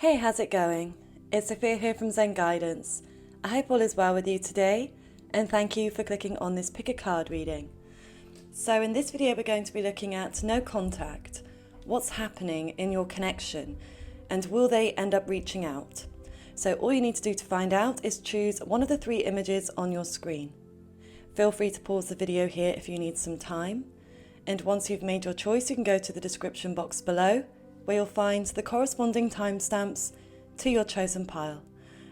Hey, how's it going? It's Sophia here from Zen Guidance. I hope all is well with you today, and thank you for clicking on this pick a card reading. So in this video, we're going to be looking at no contact, what's happening in your connection, and will they end up reaching out? So all you need to do to find out is choose one of the three images on your screen. Feel free to pause the video here if you need some time, and once you've made your choice, you can go to the description box below, where you'll find the corresponding timestamps to your chosen pile.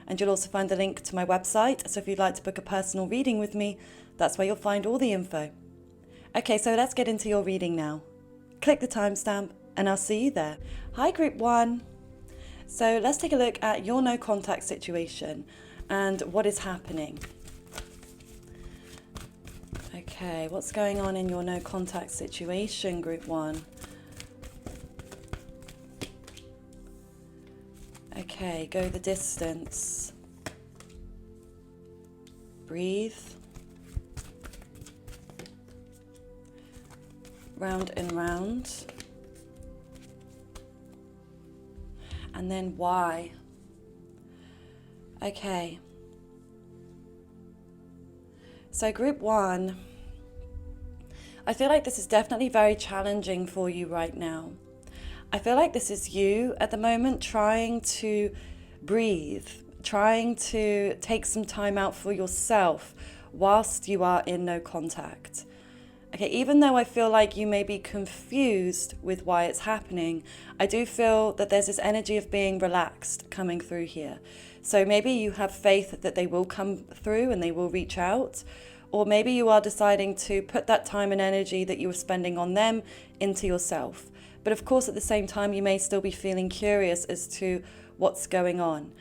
And you'll also find the link to my website, so if you'd like to book a personal reading with me, that's where you'll find all the info. Okay, so let's get into your reading now. Click the timestamp and I'll see you there. Hi Group 1. So let's take a look at your no contact situation and what is happening. Okay, what's going on in your no contact situation, Group 1? Okay, go the distance. Breathe. Round and round. And then why? Okay. So Group 1, I feel like this is definitely very challenging for you right now. I feel like this is you at the moment trying to breathe, trying to take some time out for yourself whilst you are in no contact. Okay, even though I feel like you may be confused with why it's happening, I do feel that there's this energy of being relaxed coming through here. So maybe you have faith that they will come through and they will reach out, or maybe you are deciding to put that time and energy that you were spending on them into yourself. But of course, at the same time, you may still be feeling curious as to what's going on.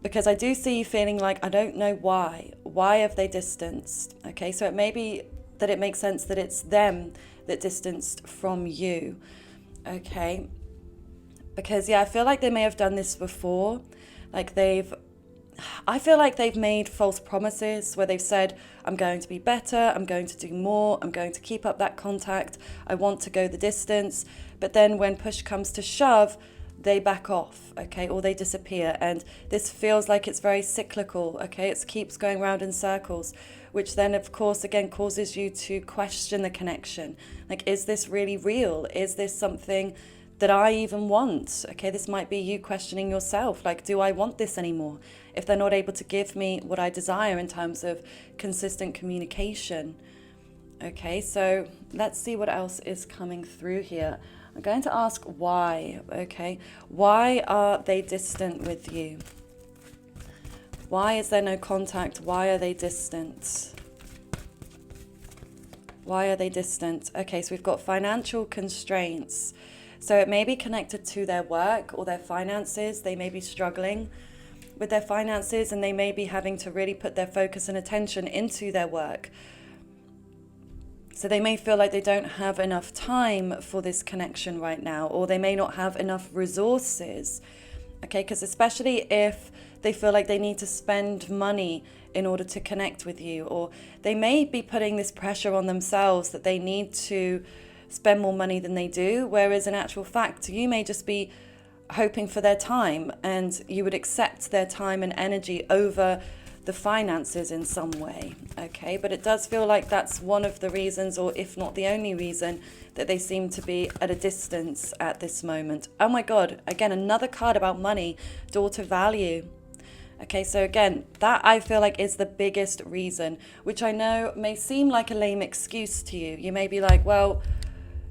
Because I do see you feeling like, I don't know why. Why have they distanced? Okay, so it may be that it makes sense that it's them that distanced from you. Okay, because I feel like they may have done this before. I feel like they've made false promises where they've said, I'm going to be better, I'm going to do more, I'm going to keep up that contact, I want to go the distance. But then when push comes to shove, they back off, okay, or they disappear. And this feels like it's very cyclical, okay, it keeps going round in circles, which then, of course, again, causes you to question the connection. Like, is this really real? Is this something that I even want? Okay, this might be you questioning yourself, like, do I want this anymore? If they're not able to give me what I desire in terms of consistent communication. Okay, so let's see what else is coming through here. I'm going to ask why, okay? Why are they distant with you? Why is there no contact? Why are they distant? Why are they distant? Okay, so we've got financial constraints. So it may be connected to their work or their finances. They may be struggling with their finances and they may be having to really put their focus and attention into their work. So they may feel like they don't have enough time for this connection right now, or they may not have enough resources. Okay, because especially if they feel like they need to spend money in order to connect with you, or they may be putting this pressure on themselves that they need to spend more money than they do, whereas in actual fact, you may just be hoping for their time and you would accept their time and energy over the finances in some way, okay? But it does feel like that's one of the reasons, or if not the only reason, that they seem to be at a distance at this moment. Oh my God, again, another card about money, daughter value. Okay, so again, that I feel like is the biggest reason, which I know may seem like a lame excuse to you. You may be like, well,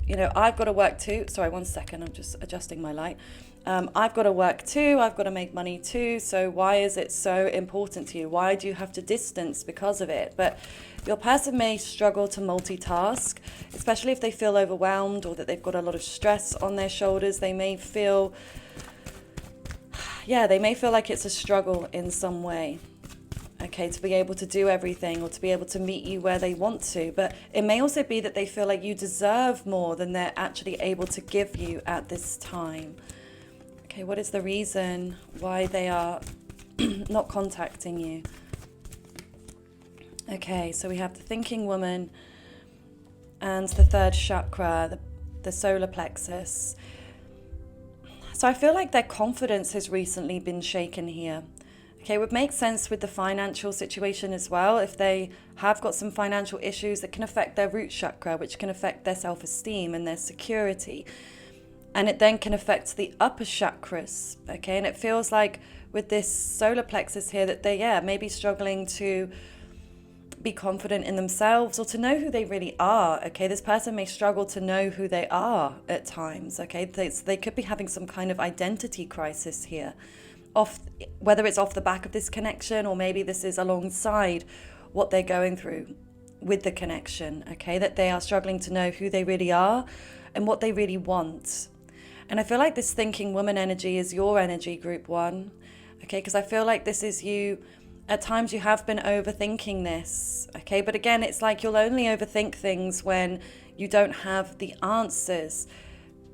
you know, I've got to work too. Sorry, 1 second, I'm just adjusting my light. I've got to work too, I've got to make money too, so why is it so important to you? Why do you have to distance because of it? But your person may struggle to multitask, especially if they feel overwhelmed or that they've got a lot of stress on their shoulders. They may feel, they may feel like it's a struggle in some way. Okay, to be able to do everything or to be able to meet you where they want to. But it may also be that they feel like you deserve more than they're actually able to give you at this time. Okay, what is the reason why they are not contacting you? Okay, so we have the thinking woman and the third chakra, the solar plexus. So I feel like their confidence has recently been shaken here. Okay, it would make sense with the financial situation as well. If they have got some financial issues that can affect their root chakra, which can affect their self-esteem and their security. And it then can affect the upper chakras. Okay, and it feels like with this solar plexus here that they, may be struggling to be confident in themselves or to know who they really are. Okay, this person may struggle to know who they are at times. Okay, they could be having some kind of identity crisis here, whether it's off the back of this connection or maybe this is alongside what they're going through with the connection. Okay, that they are struggling to know who they really are and what they really want. And I feel like this thinking woman energy is your energy, group 1. Okay, because I feel like this is you. At times you have been overthinking this, okay? But again, it's like you'll only overthink things when you don't have the answers.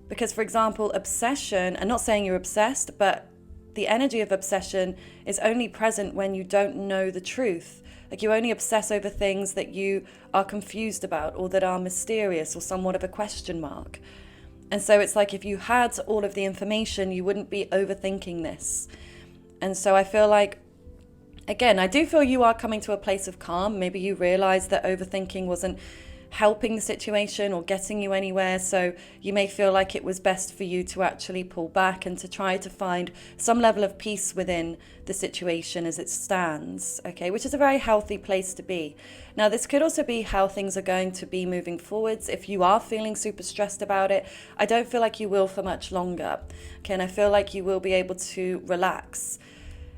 Because, for example, obsession, I'm not saying you're obsessed, but the energy of obsession is only present when you don't know the truth. Like you only obsess over things that you are confused about or that are mysterious or somewhat of a question mark. And so it's like if you had all of the information, you wouldn't be overthinking this. And so I feel like, again, I do feel you are coming to a place of calm. Maybe you realize that overthinking wasn't helping the situation or getting you anywhere. So you may feel like it was best for you to actually pull back and to try to find some level of peace within the situation as it stands, okay, which is a very healthy place to be. Now, this could also be how things are going to be moving forwards. If you are feeling super stressed about it, I don't feel like you will for much longer, okay, and I feel like you will be able to relax.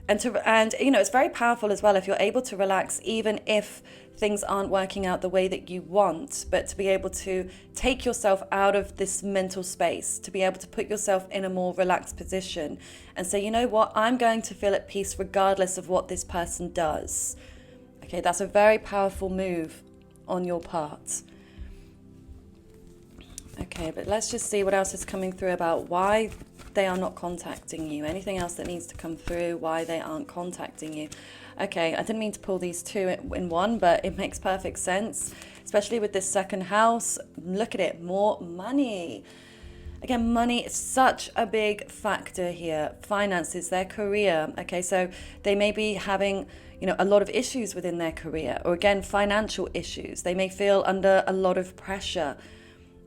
And you know, it's very powerful as well if you're able to relax, even if things aren't working out the way that you want, but to be able to take yourself out of this mental space, to be able to put yourself in a more relaxed position and say, you know what, I'm going to feel at peace regardless of what this person does. Okay, that's a very powerful move on your part. Okay, but let's just see what else is coming through about why they are not contacting you. Anything else that needs to come through, why they aren't contacting you. Okay, I didn't mean to pull these two in one, but it makes perfect sense, especially with this second house. Look at it, more money. Again, money is such a big factor here. Finances, their career. Okay, so they may be having, you know, a lot of issues within their career, or again, financial issues. They may feel under a lot of pressure.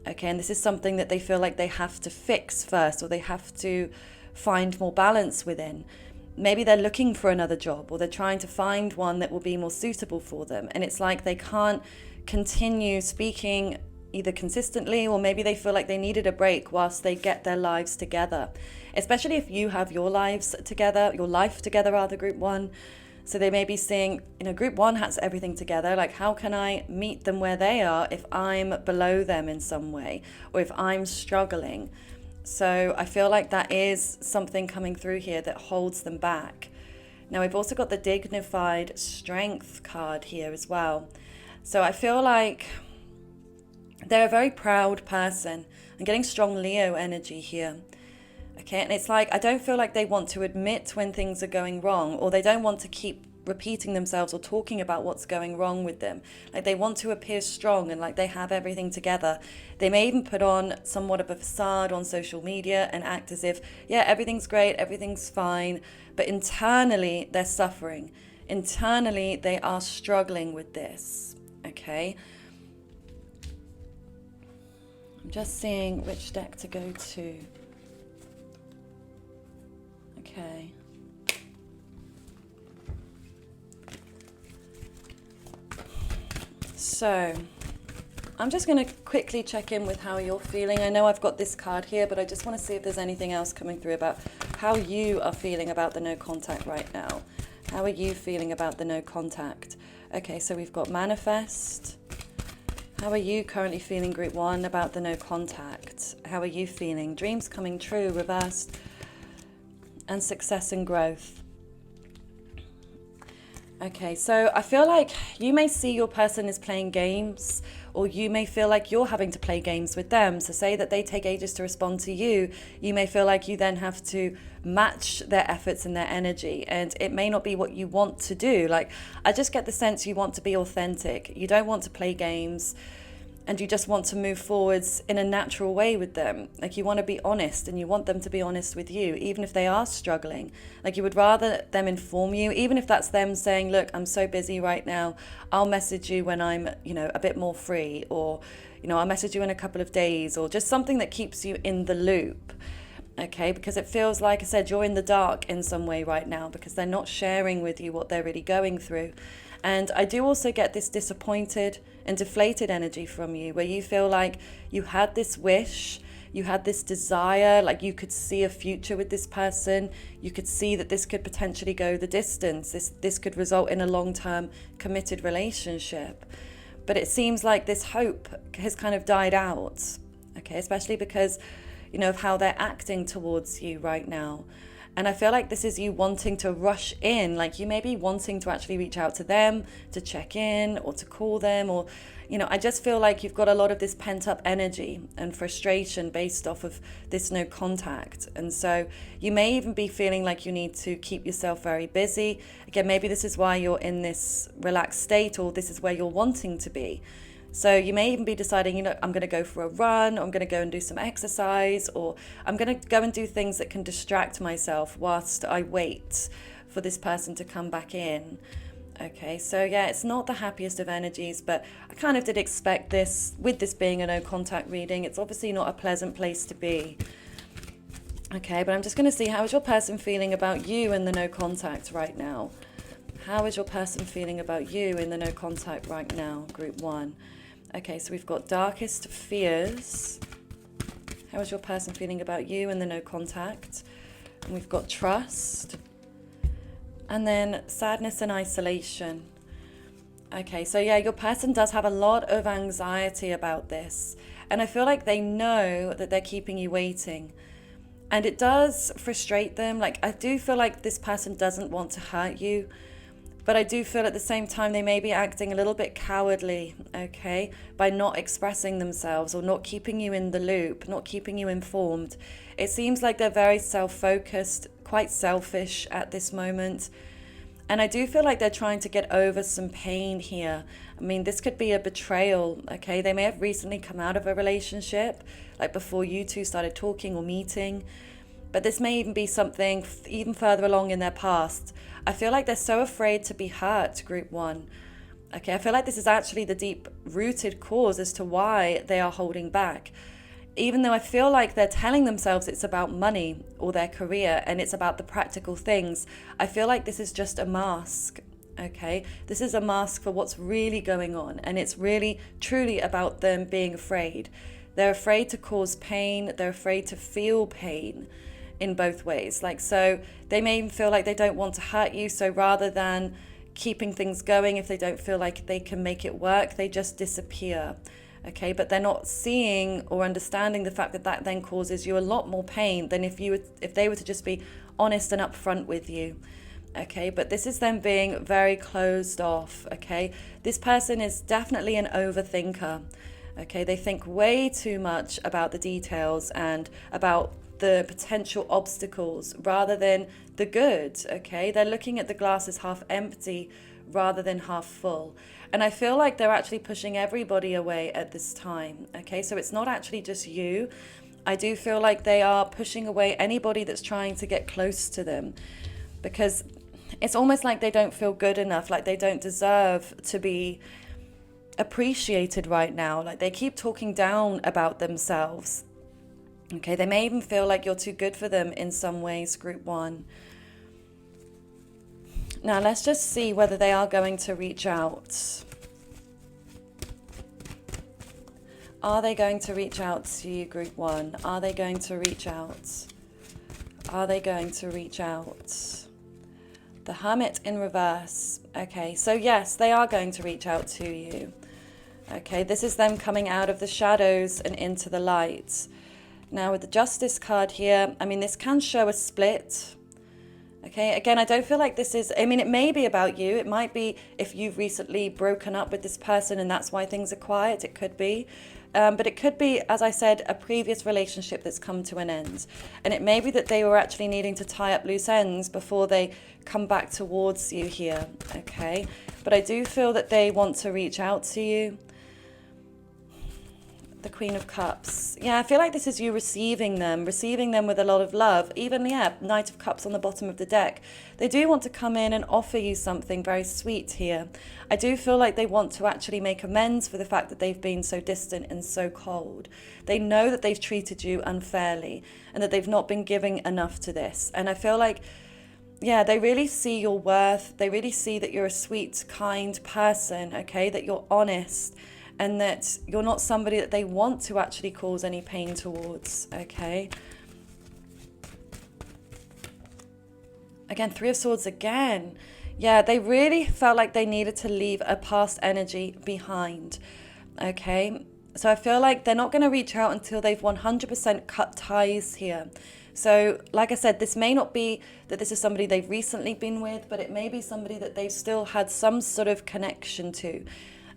Okay, and this is something that they feel like they have to fix first, or they have to find more balance within. Maybe they're looking for another job, or they're trying to find one that will be more suitable for them. And it's like they can't continue speaking either consistently, or maybe they feel like they needed a break whilst they get their lives together. Especially if you have your lives together, your life together rather, group 1. So they may be seeing, you know, group 1 has everything together. Like, how can I meet them where they are if I'm below them in some way, or if I'm struggling? So I feel like that is something coming through here that holds them back. Now, we've also got the dignified strength card here as well. So I feel like they're a very proud person. I'm getting strong Leo energy here. Okay, and it's like, I don't feel like they want to admit when things are going wrong, or they don't want to keep repeating themselves or talking about what's going wrong with them. Like, they want to appear strong and like they have everything together. They may even put on somewhat of a facade on social media and act as if, yeah, everything's great, everything's fine, but internally they're suffering. Internally they are struggling with this, okay? I'm just seeing which deck to go to. Okay. So, I'm just going to quickly check in with how you're feeling. I know I've got this card here, but I just want to see if there's anything else coming through about how you are feeling about the no contact right now. How are you feeling about the no contact? Okay, so we've got manifest. How are you currently feeling, group 1, about the no contact? How are you feeling? Dreams coming true, reversed. And success and growth. Okay, so I feel like you may see your person is playing games, or you may feel like you're having to play games with them. So say that they take ages to respond to you, you may feel like you then have to match their efforts and their energy, and it may not be what you want to do. Like, I just get the sense you want to be authentic. You don't want to play games. and you just want to move forwards in a natural way with them. Like, you want to be honest, and you want them to be honest with you, even if they are struggling. Like, you would rather them inform you, even if that's them saying, look, I'm so busy right now, I'll message you when I'm, a bit more free, or, I'll message you in a couple of days, or just something that keeps you in the loop. Okay, because it feels like I said, you're in the dark in some way right now, because they're not sharing with you what they're really going through. And I do also get this disappointed and deflated energy from you, where you feel like you had this wish, you had this desire, like you could see a future with this person, you could see that this could potentially go the distance, this could result in a long-term committed relationship. But it seems like this hope has kind of died out, okay, especially because, of how they're acting towards you right now. And I feel like this is you wanting to rush in, like you may be wanting to actually reach out to them, to check in, or to call them, or, I just feel like you've got a lot of this pent up energy and frustration based off of this no contact. And so you may even be feeling like you need to keep yourself very busy. Again, maybe this is why you're in this relaxed state, or this is where you're wanting to be. So you may even be deciding, I'm going to go for a run, or I'm going to go and do some exercise, or I'm going to go and do things that can distract myself whilst I wait for this person to come back in. Okay, so yeah, it's not the happiest of energies, but I kind of did expect this, with this being a no contact reading. It's obviously not a pleasant place to be. Okay, but I'm just going to see, how is your person feeling about you in the no contact right now? How is your person feeling about you in the no contact right now, group 1? Okay, so we've got darkest fears. How is your person feeling about you in the no contact? And we've got trust. And then sadness and isolation. Okay, so yeah, your person does have a lot of anxiety about this. And I feel like they know that they're keeping you waiting. And it does frustrate them. Like, I do feel like this person doesn't want to hurt you. But I do feel at the same time they may be acting a little bit cowardly, okay, by not expressing themselves, or not keeping you in the loop, not keeping you informed. It seems like they're very self-focused, quite selfish at this moment. And I do feel like they're trying to get over some pain here. I mean, this could be a betrayal, okay? They may have recently come out of a relationship, like before you two started talking or meeting. But this may even be something even further along in their past. I feel like they're so afraid to be hurt, group 1. Okay, I feel like this is actually the deep-rooted cause as to why they are holding back. Even though I feel like they're telling themselves it's about money or their career and it's about the practical things, I feel like this is just a mask, okay? This is a mask for what's really going on, and it's really, truly about them being afraid. They're afraid to cause pain. They're afraid to feel pain in both ways. Like, so they may even feel like they don't want to hurt you, so rather than keeping things going, if they don't feel like they can make it work, they just disappear. Okay, but they're not seeing or understanding the fact that that then causes you a lot more pain than if they were to just be honest and upfront with you. Okay, but this is them being very closed off. Okay, this person is definitely an overthinker. Okay, they think way too much about the details and about the potential obstacles rather than the good. Okay, they're looking at the glass as half empty rather than half full. And I feel like they're actually pushing everybody away at this time. Okay, so it's not actually just you. I do feel like they are pushing away anybody that's trying to get close to them, because it's almost like they don't feel good enough, like they don't deserve to be appreciated right now. Like, they keep talking down about themselves. Okay, they may even feel like you're too good for them in some ways, group 1. Now, let's just see whether they are going to reach out. Are they going to reach out to you, group 1? Are they going to reach out? Are they going to reach out? The Hermit in reverse. Okay, so yes, they are going to reach out to you. Okay, this is them coming out of the shadows and into the light. Now, with the Justice card here, I mean, this can show a split. Okay, again, I don't feel like this is, I mean, it may be about you. It might be if you've recently broken up with this person and that's why things are quiet. It could be. But it could be, as I said, a previous relationship that's come to an end. And it may be that they were actually needing to tie up loose ends before they come back towards you here. Okay, but I do feel that they want to reach out to you. The Queen of Cups. Yeah, I feel like this is you receiving them with a lot of love. Even, yeah, Knight of Cups on the bottom of the deck. They do want to come in and offer you something very sweet here. I do feel like they want to actually make amends for the fact that they've been so distant and so cold. They know that they've treated you unfairly and that they've not been giving enough to this. And I feel like, yeah, they really see your worth. They really see that you're a sweet, kind person, okay? That you're honest and that you're not somebody that they want to actually cause any pain towards, okay? Again, Three of Swords again. Yeah, they really felt like they needed to leave a past energy behind, okay? So I feel like they're not going to reach out until they've 100% cut ties here. So, like I said, this may not be that this is somebody they've recently been with, but it may be somebody that they've still had some sort of connection to,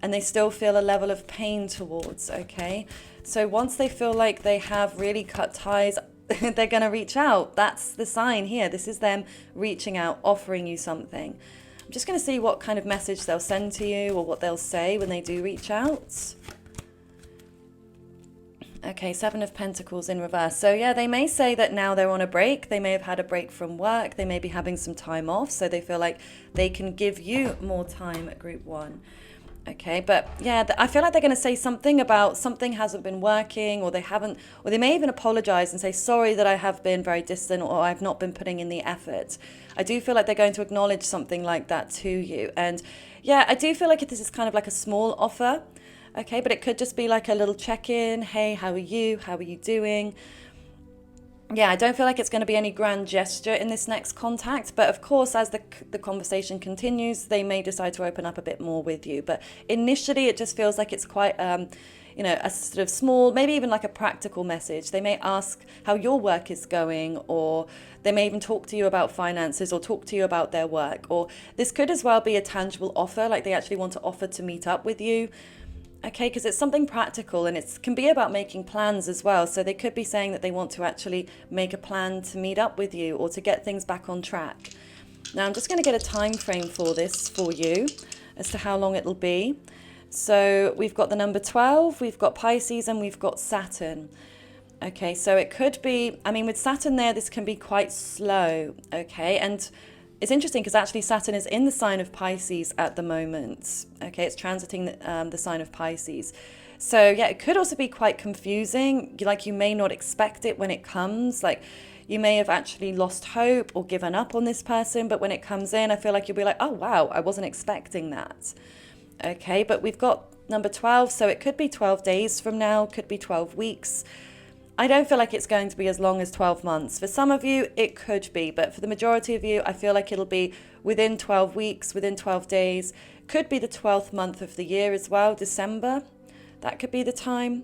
and they still feel a level of pain towards, okay? So once they feel like they have really cut ties, they're going to reach out. That's the sign here. This is them reaching out, offering you something. I'm just going to see what kind of message they'll send to you or what they'll say when they do reach out. Okay, Seven of Pentacles in reverse. So yeah, they may say that now they're on a break. They may have had a break from work. They may be having some time off. So they feel like they can give you more time at Group 1. Okay, but yeah, I feel like they're going to say something about something hasn't been working, or they haven't, or they may even apologize and say, sorry that I have been very distant, or I've not been putting in the effort. I do feel like they're going to acknowledge something like that to you. And yeah, I do feel like this is kind of like a small offer. Okay, but it could just be like a little check-in. Hey, how are you? How are you doing? Yeah, I don't feel like it's going to be any grand gesture in this next contact. But of course, as the conversation continues, they may decide to open up a bit more with you. But initially, it just feels like it's quite, you know, a sort of small, maybe even like a practical message. They may ask how your work is going, or they may even talk to you about finances or talk to you about their work. Or this could as well be a tangible offer, like they actually want to offer to meet up with you. Okay, because it's something practical, and it can be about making plans as well. So they could be saying that they want to actually make a plan to meet up with you or to get things back on track. Now, I'm just going to get a time frame for this for you as to how long it'll be. So we've got the number 12, we've got Pisces, and we've got Saturn. Okay, so it could be, I mean, with Saturn there, this can be quite slow, okay? And it's interesting because actually Saturn is in the sign of Pisces at the moment. Okay, it's transiting the sign of Pisces. So yeah, it could also be quite confusing. Like you may not expect it when it comes. Like you may have actually lost hope or given up on this person. But when it comes in, I feel like you'll be like, oh, wow, I wasn't expecting that. Okay, but we've got number 12. So it could be 12 days from now, could be 12 weeks. I don't feel like it's going to be as long as 12 months. For some of you, it could be, but for the majority of you, I feel like it'll be within 12 weeks, within 12 days. Could be the 12th month of the year as well, December. That could be the time.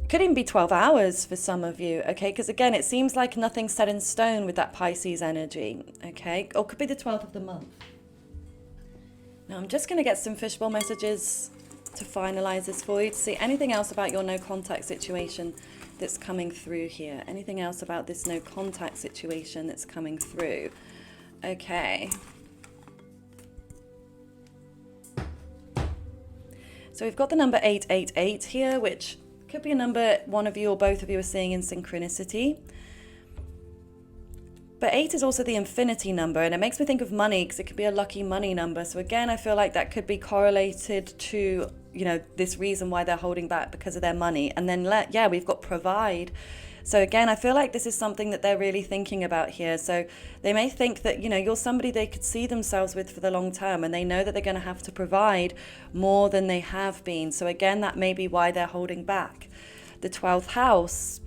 Could even be 12 hours for some of you, okay? Because again, it seems like nothing's set in stone with that Pisces energy, okay? Or could be the 12th of the month. Now, I'm just going to get some fishbowl messages to finalize this for you, to see anything else about your no contact situation that's coming through here. Anything else about this no contact situation that's coming through. Okay. So we've got the number 888 here, which could be a number one of you or both of you are seeing in synchronicity. But 8 is also the infinity number, and it makes me think of money because it could be a lucky money number. So again, I feel like that could be correlated to, you know, this reason why they're holding back because of their money. And then, yeah, we've got provide. So again, I feel like this is something that they're really thinking about here. So they may think that, you know, you're somebody they could see themselves with for the long term, and they know that they're going to have to provide more than they have been. So again, that may be why they're holding back. The 12th house.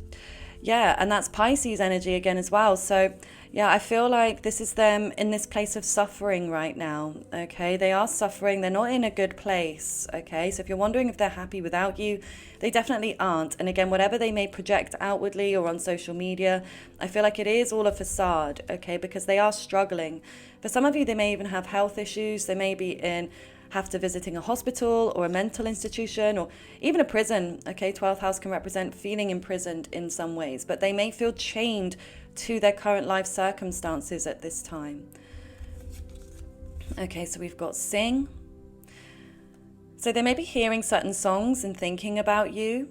Yeah, and that's Pisces energy again as well. So yeah, I feel like this is them in this place of suffering right now, okay? They are suffering. They're not in a good place, okay? So if you're wondering if they're happy without you, they definitely aren't. And again, whatever they may project outwardly or on social media, I feel like it is all a facade, okay? Because they are struggling. For some of you, they may even have health issues. They may be have to visiting a hospital or a mental institution or even a prison, okay? 12th house can represent feeling imprisoned in some ways, but they may feel chained to their current life circumstances at this time. Okay, so we've got sing. So they may be hearing certain songs and thinking about you.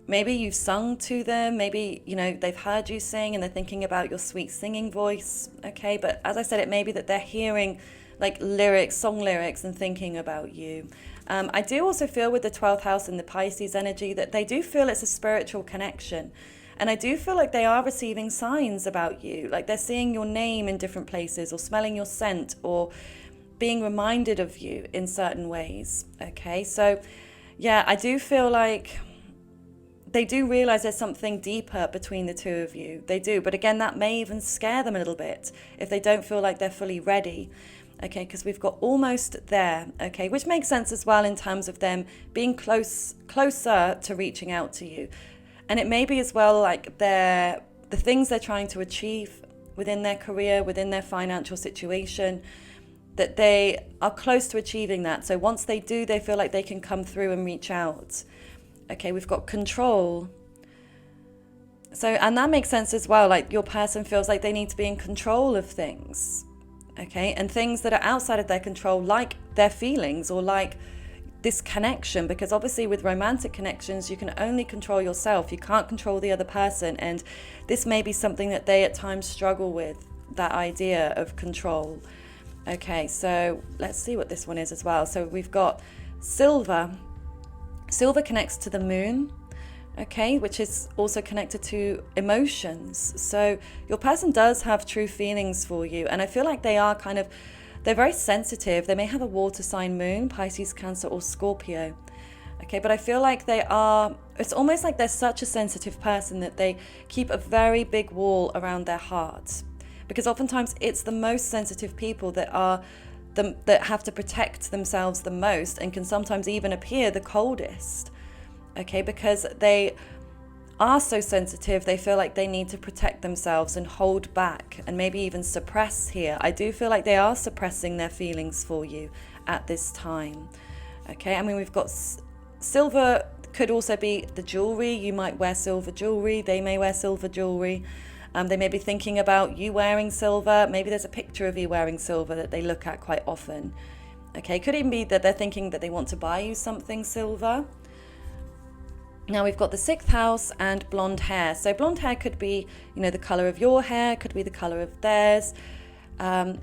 Maybe you've sung to them. Maybe, they've heard you sing and they're thinking about your sweet singing voice. Okay, but as I said, it may be that they're hearing like lyrics, song lyrics, and thinking about you. I do also feel with the 12th house and the Pisces energy that they do feel it's a spiritual connection. And I do feel like they are receiving signs about you, like they're seeing your name in different places or smelling your scent or being reminded of you in certain ways. Okay, so yeah, I do feel like they do realize there's something deeper between the two of you. They do. But again, that may even scare them a little bit if they don't feel like they're fully ready. Okay, because we've got almost there. Okay, which makes sense as well in terms of them being closer to reaching out to you. And it may be as well like the things they're trying to achieve within their career, within their financial situation, that they are close to achieving that. So once they do, they feel like they can come through and reach out. Okay, we've got control. So, and that makes sense as well. Like your person feels like they need to be in control of things. Okay, and things that are outside of their control, like their feelings or like this connection, because obviously with romantic connections, you can only control yourself. You can't control the other person. And this may be something that they at times struggle with, that idea of control. Okay, so let's see what this one is as well. So we've got silver. Silver connects to the moon, okay, which is also connected to emotions. So your person does have true feelings for you. And I feel like they're very sensitive. They may have a water sign moon, Pisces, Cancer, or Scorpio. Okay, but I feel like it's almost like they're such a sensitive person that they keep a very big wall around their heart. Because oftentimes it's the most sensitive people that have to protect themselves the most and can sometimes even appear the coldest. Okay, because they are so sensitive, they feel like they need to protect themselves and hold back and maybe even suppress here. I do feel like they are suppressing their feelings for you at this time. Okay, I mean, we've got silver, could also be the jewelry. You might wear silver jewelry, they may wear silver jewelry. They may be thinking about you wearing silver. Maybe there's a picture of you wearing silver that they look at quite often. Okay, could even be that they're thinking that they want to buy you something silver. Now we've got the 6th house and blonde hair. So blonde hair could be, the color of your hair, could be the color of theirs.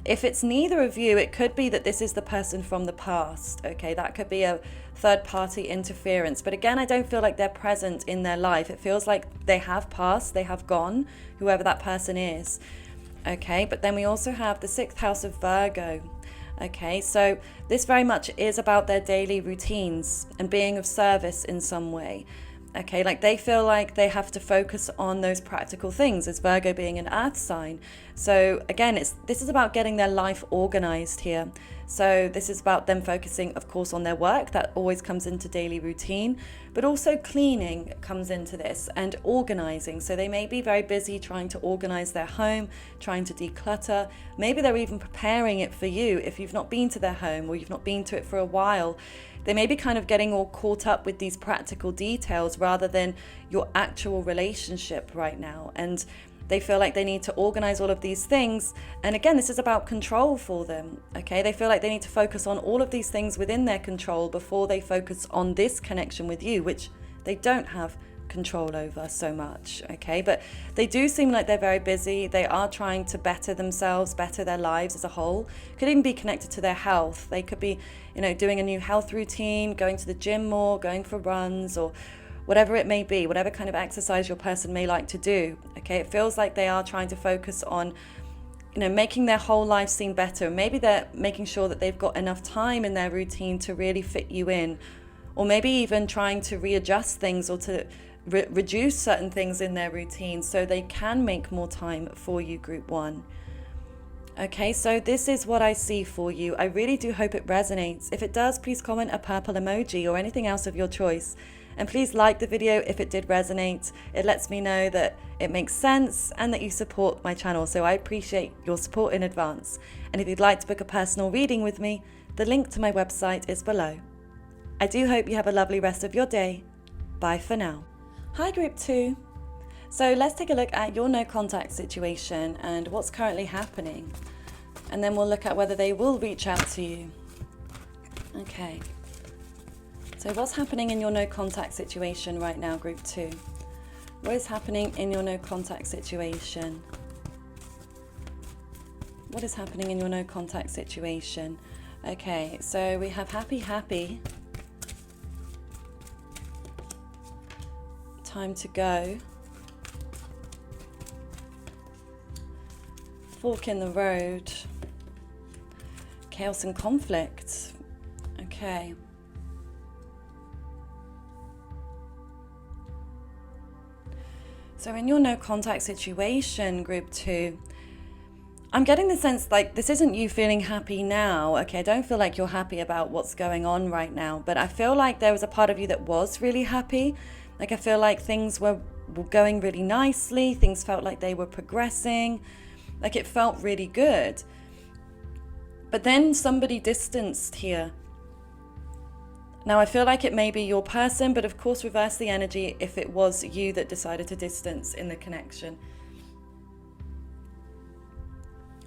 If it's neither of you, it could be that this is the person from the past. Okay, that could be a third-party interference. But again, I don't feel like they're present in their life. It feels like they have passed, they have gone, whoever that person is. Okay, but then we also have the 6th house of Virgo. Okay, so this very much is about their daily routines and being of service in some way. Okay, like they feel like they have to focus on those practical things, as Virgo being an earth sign. So again, this is about getting their life organized here. So this is about them focusing, of course, on their work. That always comes into daily routine, but also cleaning comes into this and organizing. So they may be very busy trying to organize their home, trying to declutter. Maybe they're even preparing it for you if you've not been to their home or you've not been to it for a while. They may be kind of getting all caught up with these practical details rather than your actual relationship right now. And they feel like they need to organize all of these things. And again, this is about control for them. Okay, they feel like they need to focus on all of these things within their control before they focus on this connection with you, which they don't have control over so much. Okay, but they do seem like they're very busy. They are trying to better themselves, better their lives as a whole. Could even be connected to their health. They could be, doing a new health routine, going to the gym more, going for runs, or whatever it may be, whatever kind of exercise your person may like to do. Okay, it feels like they are trying to focus on, making their whole life seem better. Maybe they're making sure that they've got enough time in their routine to really fit you in, or maybe even trying to readjust things or to reduce certain things in their routine so they can make more time for you, group 1. Okay, so this is what I see for you. I really do hope it resonates. If it does, please comment a purple emoji or anything else of your choice. And please like the video if it did resonate. It lets me know that it makes sense and that you support my channel. So I appreciate your support in advance. And if you'd like to book a personal reading with me, the link to my website is below. I do hope you have a lovely rest of your day. Bye for now. Hi, group 2. So let's take a look at your no contact situation and what's currently happening. And then we'll look at whether they will reach out to you. Okay. So what's happening in your no contact situation right now, group 2? What is happening in your no contact situation? What is happening in your no contact situation? Okay, so we have happy, happy. Time to go. Fork in the road. Chaos and conflict. Okay. So in your no contact situation, group 2, I'm getting the sense like this isn't you feeling happy now. Okay, I don't feel like you're happy about what's going on right now, but I feel like there was a part of you that was really happy. Like I feel like things were going really nicely. Things felt like they were progressing. Like it felt really good. But then somebody distanced here. Now I feel like it may be your person, but of course reverse the energy if it was you that decided to distance in the connection.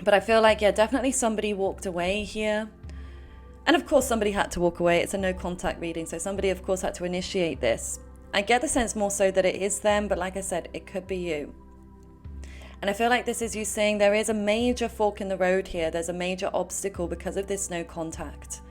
But I feel like, yeah, definitely somebody walked away here. And of course somebody had to walk away. It's a no contact reading, so somebody of course had to initiate this. I get the sense more so that it is them, but like I said, it could be you. And I feel like this is you saying there is a major fork in the road here. There's a major obstacle because of this no contact.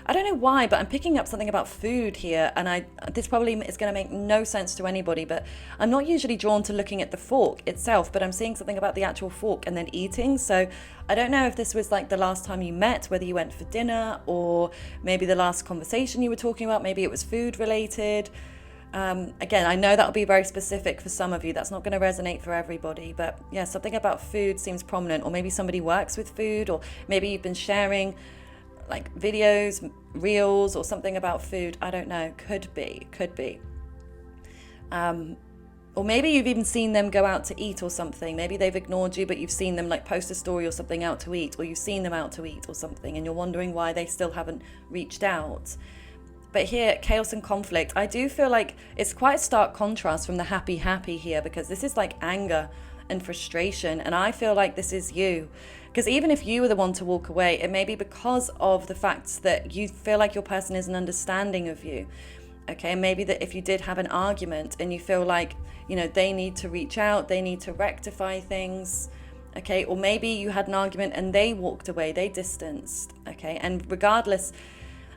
I don't know why, but I'm picking up something about food here, and this probably is going to make no sense to anybody, but I'm not usually drawn to looking at the fork itself, but I'm seeing something about the actual fork and then eating. So I don't know if this was like the last time you met, whether you went for dinner, or maybe the last conversation you were talking about, maybe it was food related. Again, I know that'll be very specific for some of you. That's not going to resonate for everybody, but yeah, something about food seems prominent, or maybe somebody works with food, or maybe you've been sharing like videos, reels, or something about food. I don't know. Could be. Or maybe you've even seen them go out to eat or something. Maybe they've ignored you, but you've seen them like post a story or something out to eat, or you've seen them out to eat or something, and you're wondering why they still haven't reached out. But here, chaos and conflict, I do feel like it's quite a stark contrast from the happy here, because this is like anger and frustration, and I feel like this is you. Because even if you were the one to walk away, it may be because of the fact that you feel like your person isn't understanding of you. Okay, and maybe that if you did have an argument and you feel like, you know, they need to reach out, they need to rectify things. Okay, or maybe you had an argument and they walked away, they distanced. Okay, and regardless,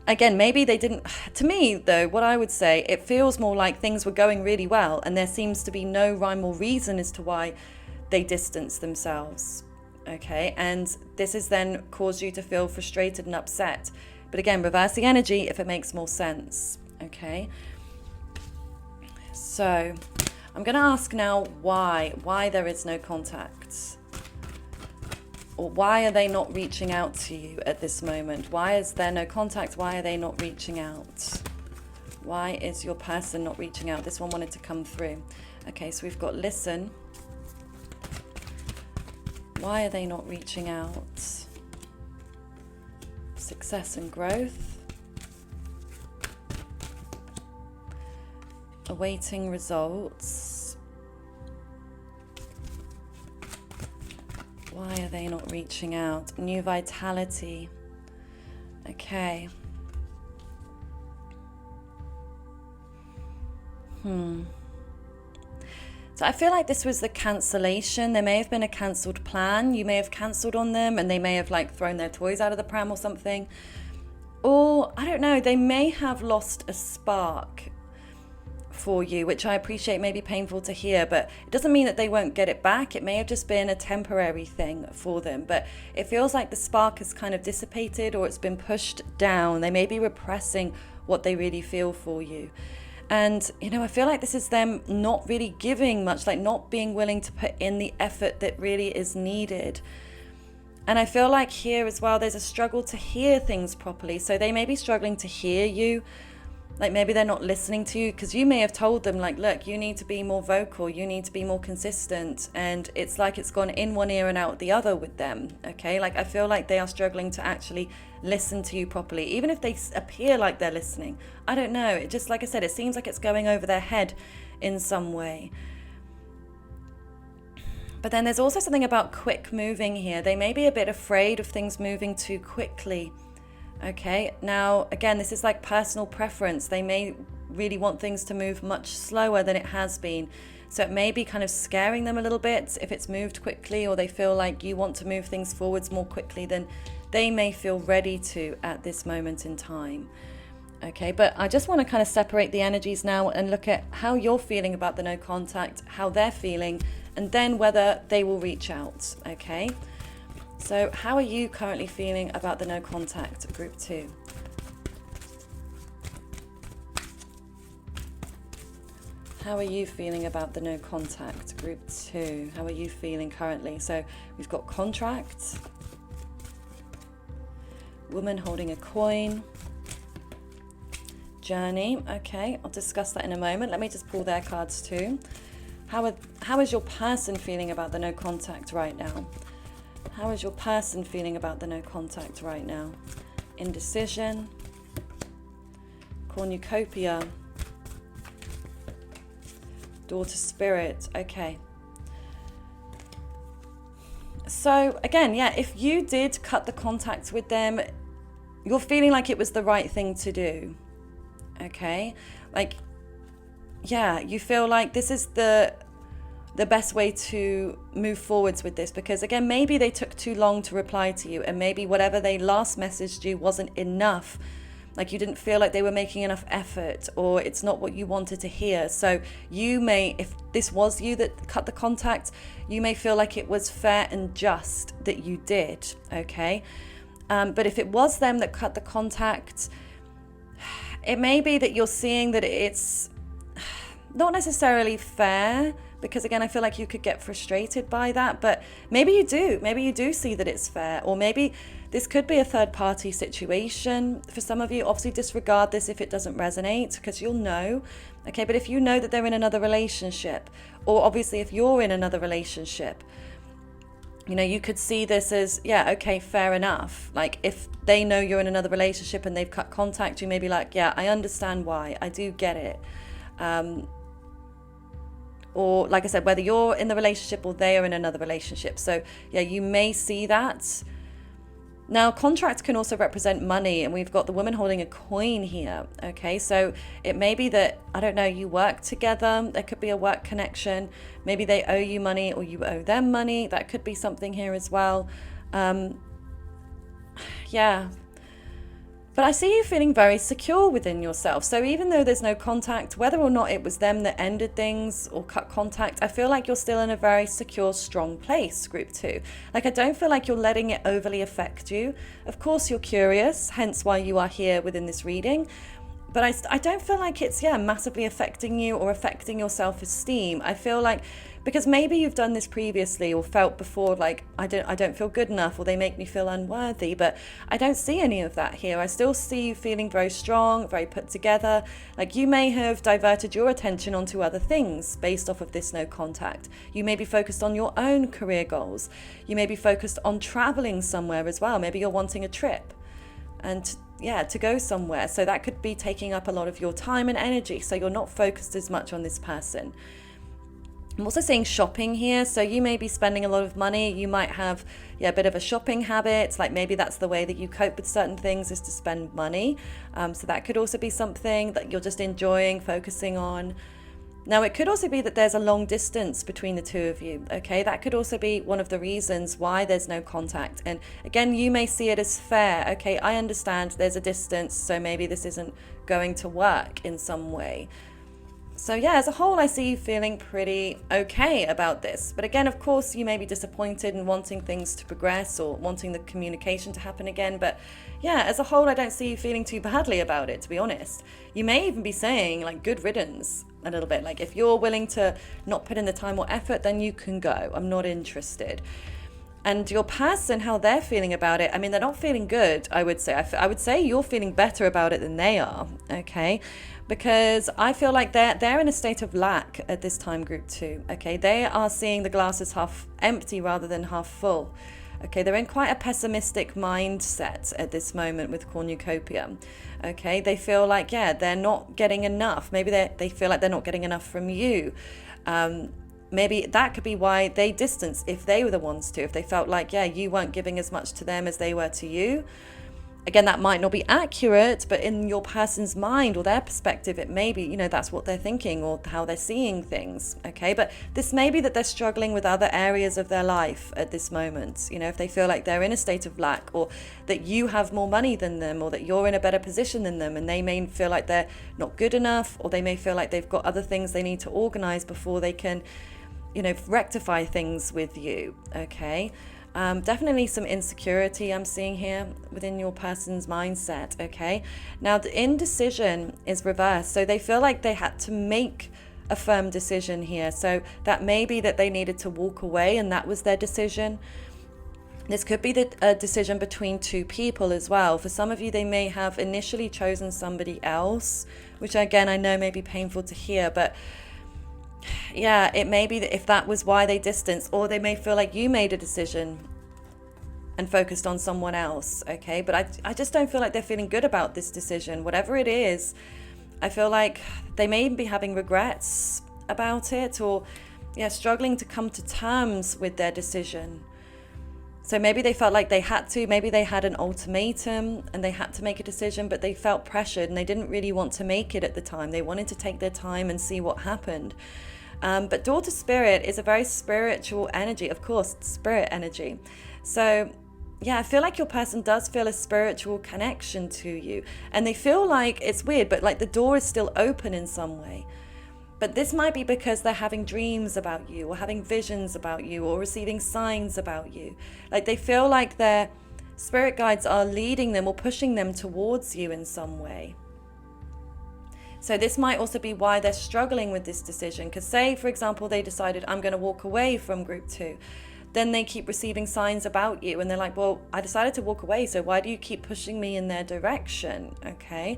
again, maybe they didn't. To me, though, what I would say, it feels more like things were going really well, and there seems to be no rhyme or reason as to why they distanced themselves. Okay, and this has then caused you to feel frustrated and upset. But again, reverse the energy if it makes more sense. Okay, so I'm going to ask now why there is no contact. Or why are they not reaching out to you at this moment? Why is there no contact? Why are they not reaching out? Why is your person not reaching out? This one wanted to come through. Okay, so we've got listen. Why are they not reaching out? Success and growth. Awaiting results. Why are they not reaching out? New vitality. Okay. So I feel like this was the cancellation. There may have been a cancelled plan. You may have cancelled on them, and they may have like thrown their toys out of the pram or something. Or, I don't know, they may have lost a spark for you, which I appreciate may be painful to hear, but it doesn't mean that they won't get it back. It may have just been a temporary thing for them, but it feels like the spark has kind of dissipated, or it's been pushed down. They may be repressing what they really feel for you. And, you know, I feel like this is them not really giving much, like not being willing to put in the effort that really is needed. And I feel like here as well, there's a struggle to hear things properly. So they may be struggling to hear you. Like maybe they're not listening to you, because you may have told them like, look, you need to be more vocal, you need to be more consistent. And it's like it's gone in one ear and out the other with them. Okay, like I feel like they are struggling to actually listen to you properly, even if they appear like they're listening. I don't know. It just, like I said, it seems like it's going over their head in some way. But then there's also something about quick moving here. They may be a bit afraid of things moving too quickly. Okay, now again, this is like personal preference. They may really want things to move much slower than it has been. So it may be kind of scaring them a little bit if it's moved quickly, or they feel like you want to move things forwards more quickly than they may feel ready to at this moment in time. Okay, but I just want to kind of separate the energies now and look at how you're feeling about the no contact, how they're feeling, and then whether they will reach out. Okay, so how are you currently feeling about the no contact, group 2? How are you feeling about the no contact, group 2? How are you feeling currently? So we've got contract, woman holding a coin, journey. Okay, I'll discuss that in a moment. Let me just pull their cards too. How is your person feeling about the no contact right now? How is your person feeling about the no contact right now? Indecision, cornucopia, daughter spirit. Okay. So again, yeah, if you did cut the contact with them, you're feeling like it was the right thing to do. Okay, like, yeah, you feel like this is the best way to move forwards with this, because again, maybe they took too long to reply to you, and maybe whatever they last messaged you wasn't enough. Like, you didn't feel like they were making enough effort, or it's not what you wanted to hear. So you may, if this was you that cut the contact, you may feel like it was fair and just that you did. Okay, but if it was them that cut the contact, it may be that you're seeing that it's not necessarily fair, because again, I feel like you could get frustrated by that, but maybe you do see that it's fair, or maybe this could be a third party situation for some of you. Obviously disregard this if it doesn't resonate, because you'll know. Okay, but if you know that they're in another relationship, or obviously if you're in another relationship, you know, you could see this as, yeah, okay, fair enough. Like, if they know you're in another relationship and they've cut contact, you may be like, yeah, I understand why. I do get it. Or like I said, whether you're in the relationship or they are in another relationship. So yeah, you may see that. Now, contract can also represent money, and we've got the woman holding a coin here. Okay, so it may be that, I don't know, you work together. There could be a work connection. Maybe they owe you money or you owe them money. That could be something here as well. Yeah. But I see you feeling very secure within yourself. So even though there's no contact, whether or not it was them that ended things or cut contact, I feel like you're still in a very secure, strong place, group 2. Like, I don't feel like you're letting it overly affect you. Of course, you're curious, hence why you are here within this reading. But I don't feel like it's, massively affecting you or affecting your self-esteem. I feel like, because maybe you've done this previously or felt before, like, I don't feel good enough, or they make me feel unworthy, but I don't see any of that here. I still see you feeling very strong, very put together. Like, you may have diverted your attention onto other things based off of this no contact. You may be focused on your own career goals. You may be focused on traveling somewhere as well. Maybe you're wanting a trip and to go somewhere. So that could be taking up a lot of your time and energy. So you're not focused as much on this person. I'm also seeing shopping here. So you may be spending a lot of money. You might have a bit of a shopping habit. Like, maybe that's the way that you cope with certain things, is to spend money. So that could also be something that you're just enjoying, focusing on. Now, it could also be that there's a long distance between the two of you, okay? That could also be one of the reasons why there's no contact. And again, you may see it as fair, okay? I understand there's a distance, so maybe this isn't going to work in some way. So yeah, as a whole, I see you feeling pretty okay about this. But again, of course, you may be disappointed and wanting things to progress or wanting the communication to happen again. But yeah, as a whole, I don't see you feeling too badly about it, to be honest. You may even be saying, like, good riddance a little bit. Like, if you're willing to not put in the time or effort, then you can go. I'm not interested. And your person, how they're feeling about it, I mean, they're not feeling good, I would say. I would say you're feeling better about it than they are, okay? Because I feel like they're in a state of lack at this time, group 2, okay? They are seeing the glass as half empty rather than half full, okay? They're in quite a pessimistic mindset at this moment with cornucopia, okay? They feel like, they're not getting enough. Maybe they feel like they're not getting enough from you. maybe that could be why they distanced, if they were the ones to, if they felt like, yeah, you weren't giving as much to them as they were to you. Again, that might not be accurate, but in your person's mind or their perspective, it may be, that's what they're thinking or how they're seeing things, okay? But this may be that they're struggling with other areas of their life at this moment. If they feel like they're in a state of lack, or that you have more money than them, or that you're in a better position than them, and they may feel like they're not good enough, or they may feel like they've got other things they need to organize before they can, rectify things with you, okay? Definitely some insecurity I'm seeing here within your person's mindset, okay? Now, the indecision is reversed. So they feel like they had to make a firm decision here. So that may be that they needed to walk away and that was their decision. This could be a decision between two people as well. For some of you, they may have initially chosen somebody else, which again, I know may be painful to hear, but yeah, it may be that if that was why they distanced, or they may feel like you made a decision and focused on someone else, okay? But I just don't feel like they're feeling good about this decision. Whatever it is, I feel like they may be having regrets about it, or struggling to come to terms with their decision. So maybe they felt like they had to, maybe they had an ultimatum and they had to make a decision, but they felt pressured and they didn't really want to make it at the time. They wanted to take their time and see what happened. But daughter spirit is a very spiritual energy, of course, spirit energy. So yeah, I feel like your person does feel a spiritual connection to you, and they feel like, it's weird, but like the door is still open in some way. But this might be because they're having dreams about you, or having visions about you, or receiving signs about you. Like they feel like their spirit guides are leading them or pushing them towards you in some way. So this might also be why they're struggling with this decision. Because say, for example, they decided, I'm going to walk away from group 2. Then they keep receiving signs about you and they're like, well, I decided to walk away, so why do you keep pushing me in their direction? Okay.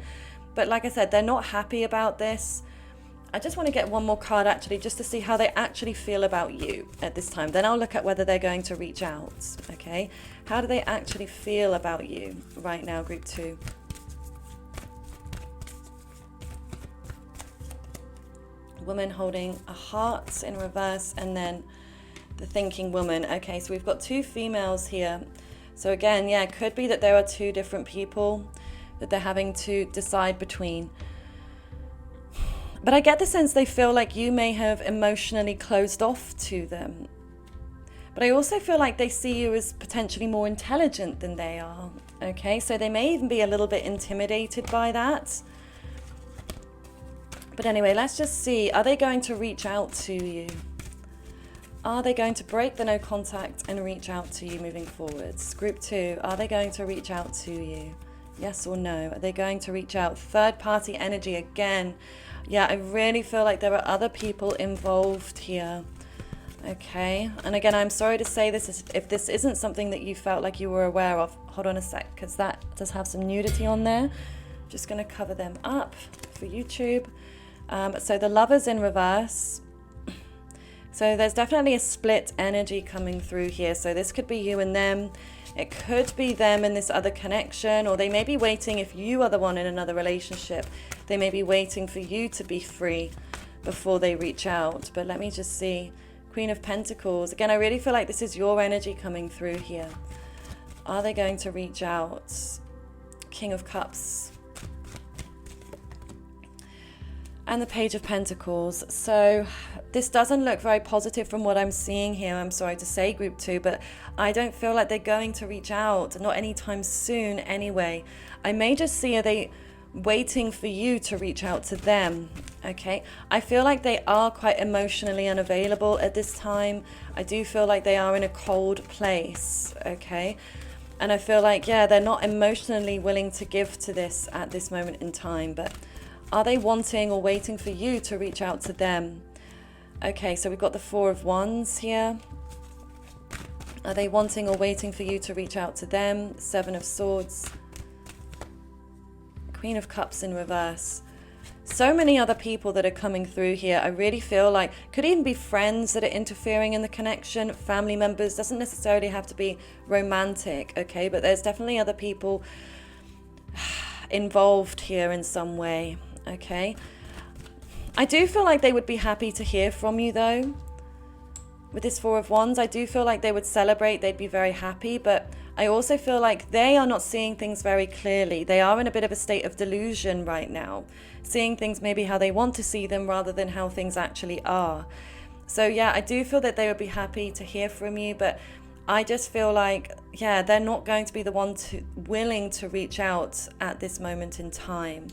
But like I said, they're not happy about this. I just want to get one more card actually, just to see how they actually feel about you at this time. Then I'll look at whether they're going to reach out. Okay. How do they actually feel about you right now, group 2? Woman holding a heart in reverse, and then the thinking woman. Okay, so we've got 2 females here. So again, yeah, it could be that there are 2 different people that they're having to decide between. But I get the sense they feel like you may have emotionally closed off to them. But I also feel like they see you as potentially more intelligent than they are. Okay, so they may even be a little bit intimidated by that. But anyway, let's just see. Are they going to reach out to you? Are they going to break the no contact and reach out to you moving forwards? Group 2, are they going to reach out to you? Yes or no? Are they going to reach out? Third party energy again. Yeah, I really feel like there are other people involved here. Okay, and again, I'm sorry to say this, if this isn't something that you felt like you were aware of. Hold on a sec, because that does have some nudity on there. Just going to cover them up for YouTube. So the Lovers in reverse. So there's definitely a split energy coming through here. So this could be you and them. It could be them and this other connection, or they may be waiting, if you are the one in another relationship, they may be waiting for you to be free before they reach out. But let me just see. Queen of Pentacles. Again, I really feel like this is your energy coming through here. Are they going to reach out? King of Cups. And the Page of Pentacles. So this doesn't look very positive from what I'm seeing here. I'm sorry to say, group 2, but I don't feel like they're going to reach out. Not anytime soon anyway. I may just see, are they waiting for you to reach out to them? Okay. I feel like they are quite emotionally unavailable at this time. I do feel like they are in a cold place. Okay. And I feel like, yeah, they're not emotionally willing to give to this at this moment in time, but are they wanting or waiting for you to reach out to them? Okay, so we've got the 4 of Wands here. Are they wanting or waiting for you to reach out to them? 7 of Swords. Queen of Cups in reverse. So many other people that are coming through here. I really feel like could even be friends that are interfering in the connection, family members. Doesn't necessarily have to be romantic, okay? But there's definitely other people involved here in some way. Okay, I do feel like they would be happy to hear from you though. With this Four of Wands, I do feel like they would celebrate, they'd be very happy, but I also feel like they are not seeing things very clearly. They are in a bit of a state of delusion right now, seeing things maybe how they want to see them rather than how things actually are. So yeah, I do feel that they would be happy to hear from you, but I just feel like, yeah, they're not going to be the one willing to reach out at this moment in time.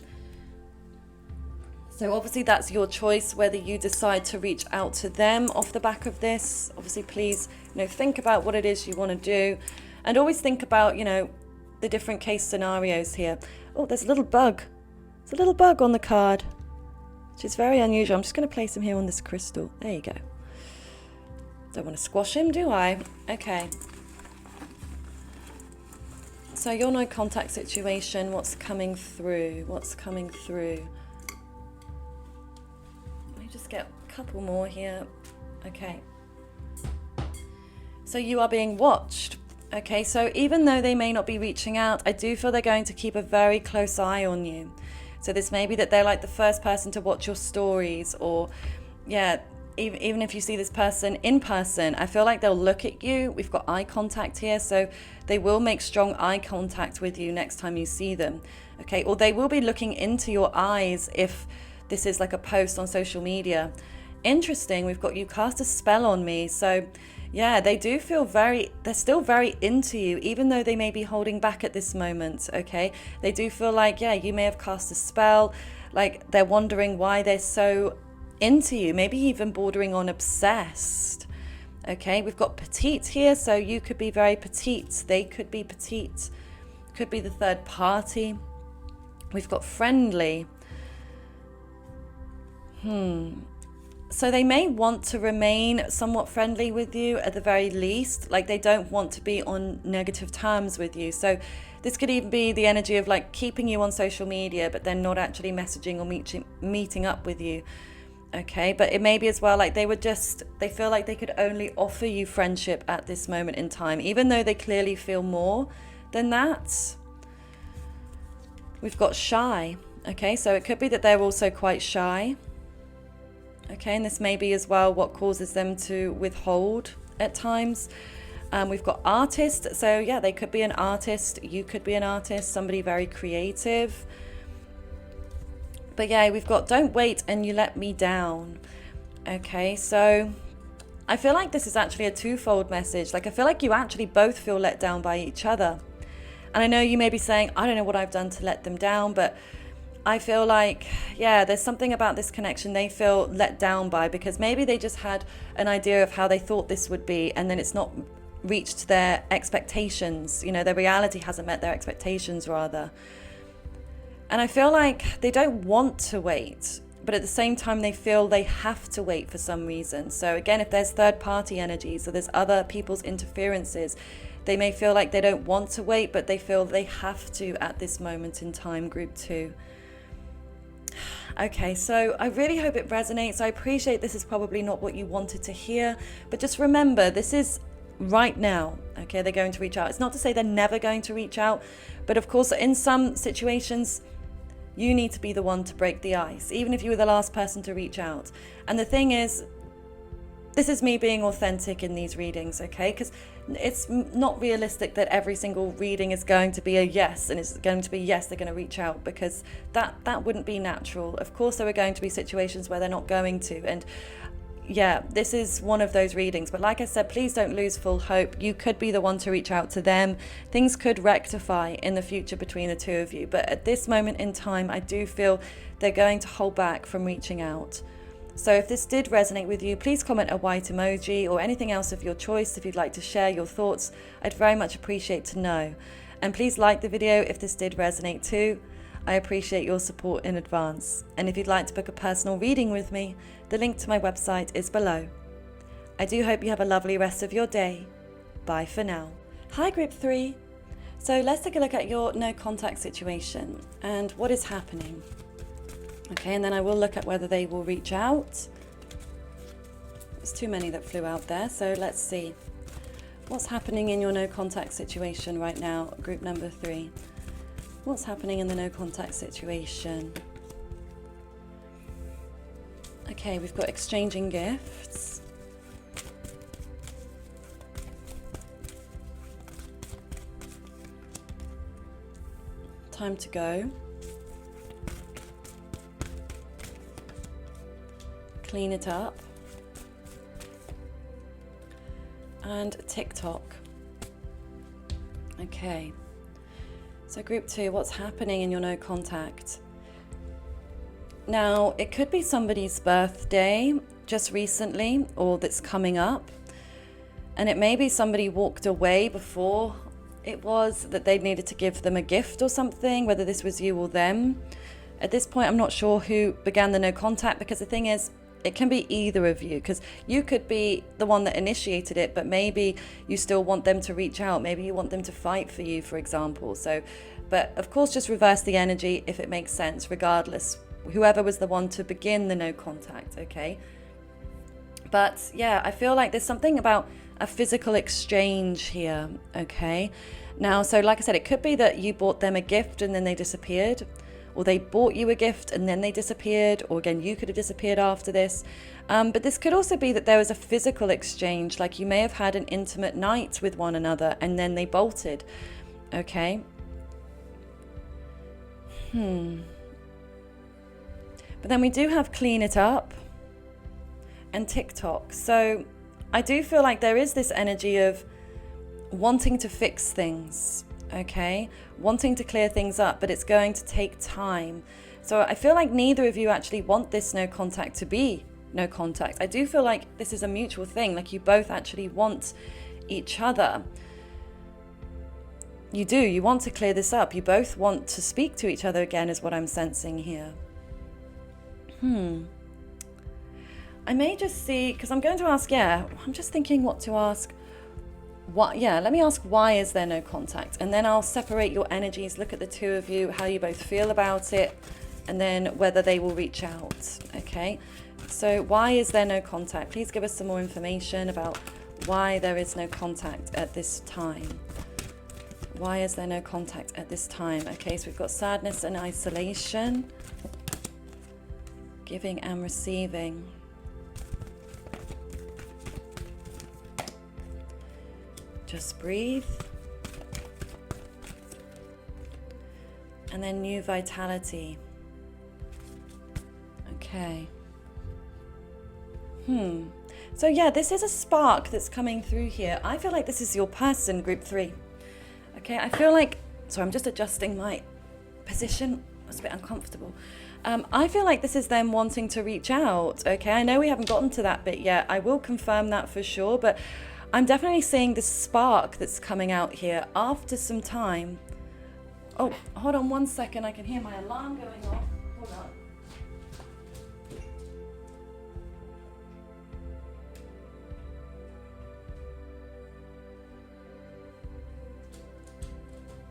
So obviously that's your choice, whether you decide to reach out to them off the back of this. Obviously, please, think about what it is you want to do, and always think about, the different case scenarios here. Oh, there's a little bug. There's a little bug on the card, which is very unusual. I'm just going to place him here on this crystal. There you go. Don't want to squash him, do I? Okay. So your no contact situation, what's coming through? What's coming through? Let me just get a couple more here. Okay. So you are being watched. Okay, so even though they may not be reaching out, I do feel they're going to keep a very close eye on you. So this may be that they're like the first person to watch your stories, or yeah, even if you see this person in person, I feel like they'll look at you. We've got eye contact here, so they will make strong eye contact with you next time you see them. Okay, or they will be looking into your eyes if this is like a post on social media. Interesting, we've got you cast a spell on me. So yeah, they do feel they're still very into you, even though they may be holding back at this moment, okay? They do feel like, yeah, you may have cast a spell, like they're wondering why they're so into you, maybe even bordering on obsessed, okay? We've got petite here, so you could be very petite, they could be petite, could be the third party. We've got friendly. So they may want to remain somewhat friendly with you at the very least. Like they don't want to be on negative terms with you. So this could even be the energy of like keeping you on social media, but then not actually messaging or meeting up with you. Okay, but it may be as well like they feel like they could only offer you friendship at this moment in time, even though they clearly feel more than that. We've got shy. Okay, so it could be that they're also quite shy. Okay, and this may be as well what causes them to withhold at times. We've got artist. So yeah, they could be an artist. You could be an artist, somebody very creative. But yeah, we've got don't wait and you let me down. Okay, so I feel like this is actually a twofold message. Like I feel like you actually both feel let down by each other. And I know you may be saying, I don't know what I've done to let them down, but I feel like, yeah, there's something about this connection they feel let down by, because maybe they just had an idea of how they thought this would be, and then it's not reached their expectations. Their reality hasn't met their expectations, rather. And I feel like they don't want to wait, but at the same time, they feel they have to wait for some reason. So again, if there's third-party energies, or there's other people's interferences, they may feel like they don't want to wait, but they feel they have to at this moment in time, group 2. Okay, so I really hope it resonates. I appreciate this is probably not what you wanted to hear, but just remember, this is right now, okay? They're going to reach out. It's not to say they're never going to reach out, but of course, in some situations, you need to be the one to break the ice, even if you were the last person to reach out. And the thing is, this is me being authentic in these readings, okay? Because it's not realistic that every single reading is going to be a yes, and it's going to be yes, they're going to reach out, because that wouldn't be natural. Of course, there are going to be situations where they're not going to, and yeah, this is one of those readings. But like I said, please don't lose full hope. You could be the one to reach out to them. Things could rectify in the future between the two of you, but at this moment in time, I do feel they're going to hold back from reaching out. So if this did resonate with you, please comment a white emoji or anything else of your choice if you'd like to share your thoughts. I'd very much appreciate to know. And please like the video if this did resonate too. I appreciate your support in advance. And if you'd like to book a personal reading with me, the link to my website is below. I do hope you have a lovely rest of your day. Bye for now. Hi group 3. So let's take a look at your no contact situation and what is happening. Okay, and then I will look at whether they will reach out. There's too many that flew out there, so let's see. What's happening in your no contact situation right now, group number 3? What's happening in the no contact situation? Okay, we've got exchanging gifts. time to go. Clean it up. And TikTok. Okay. So group 2, what's happening in your no contact? Now, it could be somebody's birthday just recently or that's coming up. And it may be somebody walked away before it was that they needed to give them a gift or something, whether this was you or them. At this point, I'm not sure who began the no contact, because the thing is, it can be either of you, because you could be the one that initiated it, but maybe you still want them to reach out. Maybe you want them to fight for you, for example. So, but of course, just reverse the energy if it makes sense, regardless. Whoever was the one to begin the no contact, okay? But yeah, I feel like there's something about a physical exchange here, okay? Now, so like I said, it could be that you bought them a gift and then they disappeared, or they bought you a gift and then they disappeared, or again, you could have disappeared after this. But this could also be that there was a physical exchange, like you may have had an intimate night with one another and then they bolted, okay? But then we do have clean it up and TikTok. So I do feel like there is this energy of wanting to fix things, okay? Wanting to clear things up, but it's going to take time. So I feel like neither of you actually want this no contact to be no contact. I do feel like this is a mutual thing, like you both actually want each other. You do, you want to clear this up. You both want to speak to each other again, is what I'm sensing here. I may just see, because I'm going to ask, I'm just thinking what to ask. Let me ask, why is there no contact? And then I'll separate your energies, look at the two of you, how you both feel about it, and then whether they will reach out, okay? So why is there no contact? Please give us some more information about why there is no contact at this time. Why is there no contact at this time? Okay, so we've got sadness and isolation, giving and receiving. Just breathe. And then new vitality. Okay. So yeah, this is a spark that's coming through here. I feel like this is your person, group 3. Okay, I feel like, sorry, I'm just adjusting my position. It's a bit uncomfortable. I feel like this is them wanting to reach out. Okay, I know we haven't gotten to that bit yet. I will confirm that for sure, but I'm definitely seeing this spark that's coming out here after some time. Oh, hold on 1 second. I can hear my alarm going off. Hold on.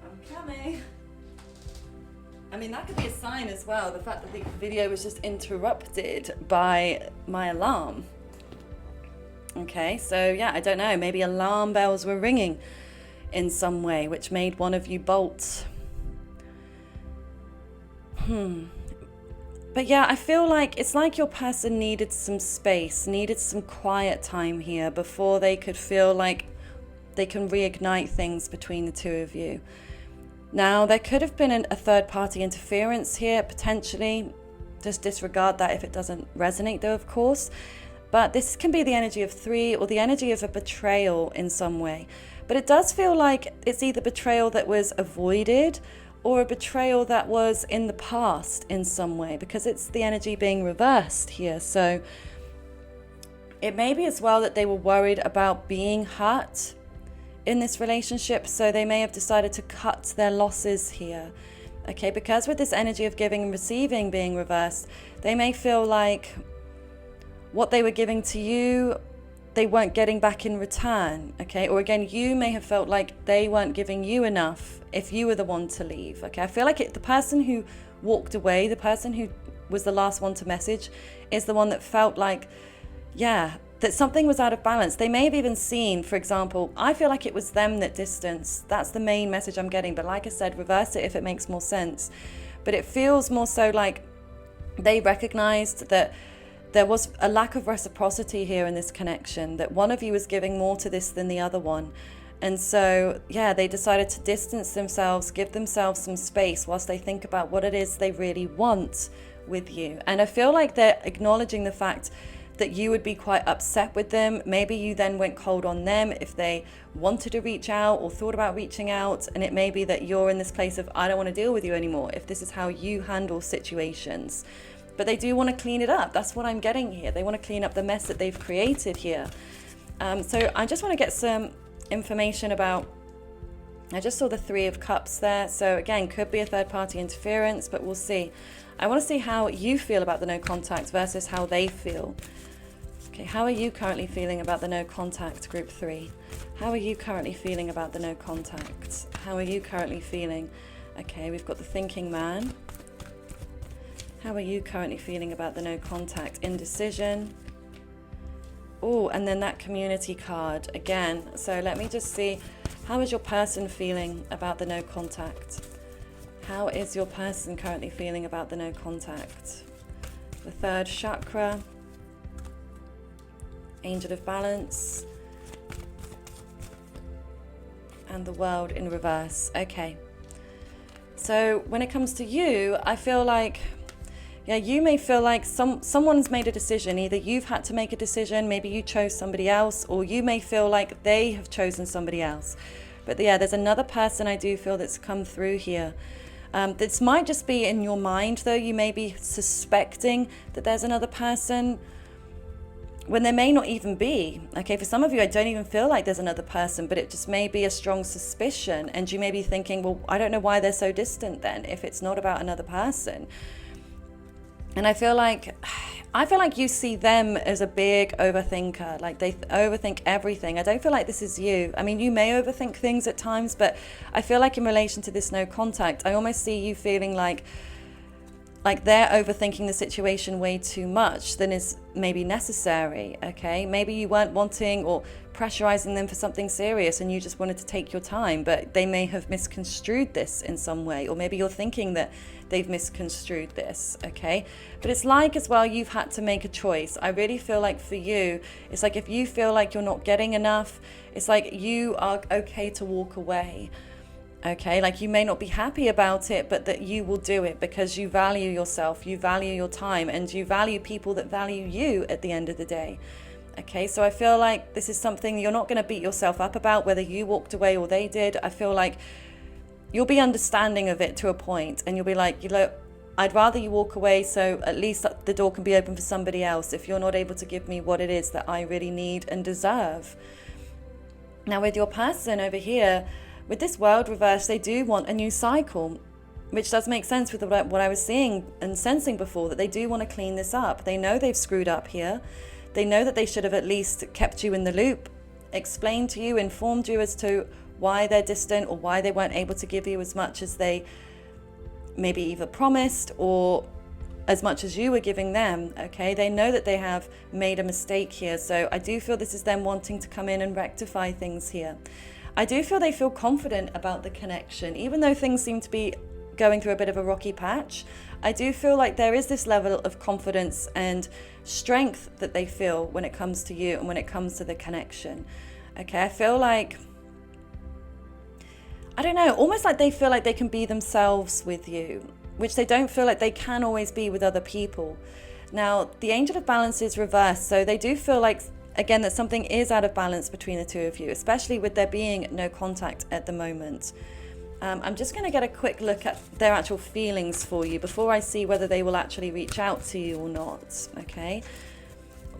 I'm coming. I mean, that could be a sign as well, the fact that the video was just interrupted by my alarm. Okay, so yeah, I don't know, maybe alarm bells were ringing in some way, which made one of you bolt. But yeah, I feel like it's like your person needed some space, needed some quiet time here before they could feel like they can reignite things between the two of you. Now, there could have been a third-party interference here, potentially. Just disregard that if it doesn't resonate, though, of course. But this can be the energy of 3 or the energy of a betrayal in some way. But it does feel like it's either betrayal that was avoided or a betrayal that was in the past in some way, because it's the energy being reversed here. So it may be as well that they were worried about being hurt in this relationship, so they may have decided to cut their losses here. Okay, because with this energy of giving and receiving being reversed, they may feel like what they were giving to you, they weren't getting back in return, okay? Or again, you may have felt like they weren't giving you enough if you were the one to leave, okay? I feel like the person who walked away, the person who was the last one to message, is the one that felt like, that something was out of balance. They may have even seen, for example, I feel like it was them that distanced. That's the main message I'm getting. But like I said, reverse it if it makes more sense. But it feels more so like they recognized that there was a lack of reciprocity here in this connection, that one of you was giving more to this than the other one. And so, yeah, they decided to distance themselves, give themselves some space whilst they think about what it is they really want with you. And I feel like they're acknowledging the fact that you would be quite upset with them. Maybe you then went cold on them if they wanted to reach out or thought about reaching out. And it may be that you're in this place of, I don't want to deal with you anymore, if this is how you handle situations. But they do want to clean it up. That's what I'm getting here. They want to clean up the mess that they've created here. So I just want to get some information about, I just saw the 3 of Cups there. So again, could be a third party interference, but we'll see. I want to see how you feel about the no contact versus how they feel. Okay, how are you currently feeling about the no contact, group 3? How are you currently feeling about the no contact? How are you currently feeling? Okay, we've got the thinking man. How are you currently feeling about the no contact? Indecision. Oh, and then that community card again. So let me just see, how is your person feeling about the no contact? How is your person currently feeling about the no contact? The 3rd chakra, Angel of Balance, and the World in reverse. Okay. So when it comes to you, I feel like, yeah, you may feel like someone's made a decision. Either you've had to make a decision, maybe you chose somebody else, or you may feel like they have chosen somebody else. But yeah, there's another person I do feel that's come through here. This might just be in your mind, though. You may be suspecting that there's another person when there may not even be. Okay, for some of you, I don't even feel like there's another person, but it just may be a strong suspicion. And you may be thinking, well, I don't know why they're so distant then, if it's not about another person. And I feel like you see them as a big overthinker, like they overthink everything. I don't feel like this is you. I mean, you may overthink things at times, but I feel like in relation to this no contact, I almost see you feeling like they're overthinking the situation way too much than is maybe necessary, okay? Maybe you weren't wanting or pressurizing them for something serious and you just wanted to take your time, but they may have misconstrued this in some way, or maybe you're thinking that they've misconstrued this, okay? But it's like as well, you've had to make a choice. I really feel like for you, it's like if you feel like you're not getting enough, it's like you are okay to walk away. Okay, like you may not be happy about it, but that you will do it because you value yourself, you value your time, and you value people that value you at the end of the day. Okay, so I feel like this is something you're not going to beat yourself up about, whether you walked away or they did. I feel like you'll be understanding of it to a point, and you'll be like, I'd rather you walk away so at least the door can be open for somebody else if you're not able to give me what it is that I really need and deserve. Now with your person over here, with this World reverse, they do want a new cycle, which does make sense with what I was seeing and sensing before, that they do want to clean this up. They know they've screwed up here. They know that they should have at least kept you in the loop, explained to you, informed you as to why they're distant or why they weren't able to give you as much as they maybe either promised or as much as you were giving them, okay? They know that they have made a mistake here. So I do feel this is them wanting to come in and rectify things here. I do feel they feel confident about the connection, even though things seem to be going through a bit of a rocky patch. I do feel like there is this level of confidence and strength that they feel when it comes to you and when it comes to the connection. Okay, I feel like, I don't know, almost like they feel like they can be themselves with you, which they don't feel like they can always be with other people. Now, the Angel of Balance is reversed, so they do feel like, again, that something is out of balance between the two of you, especially with there being no contact at the moment. I'm just going to get a quick look at their actual feelings for you before I see whether they will actually reach out to you or not, okay?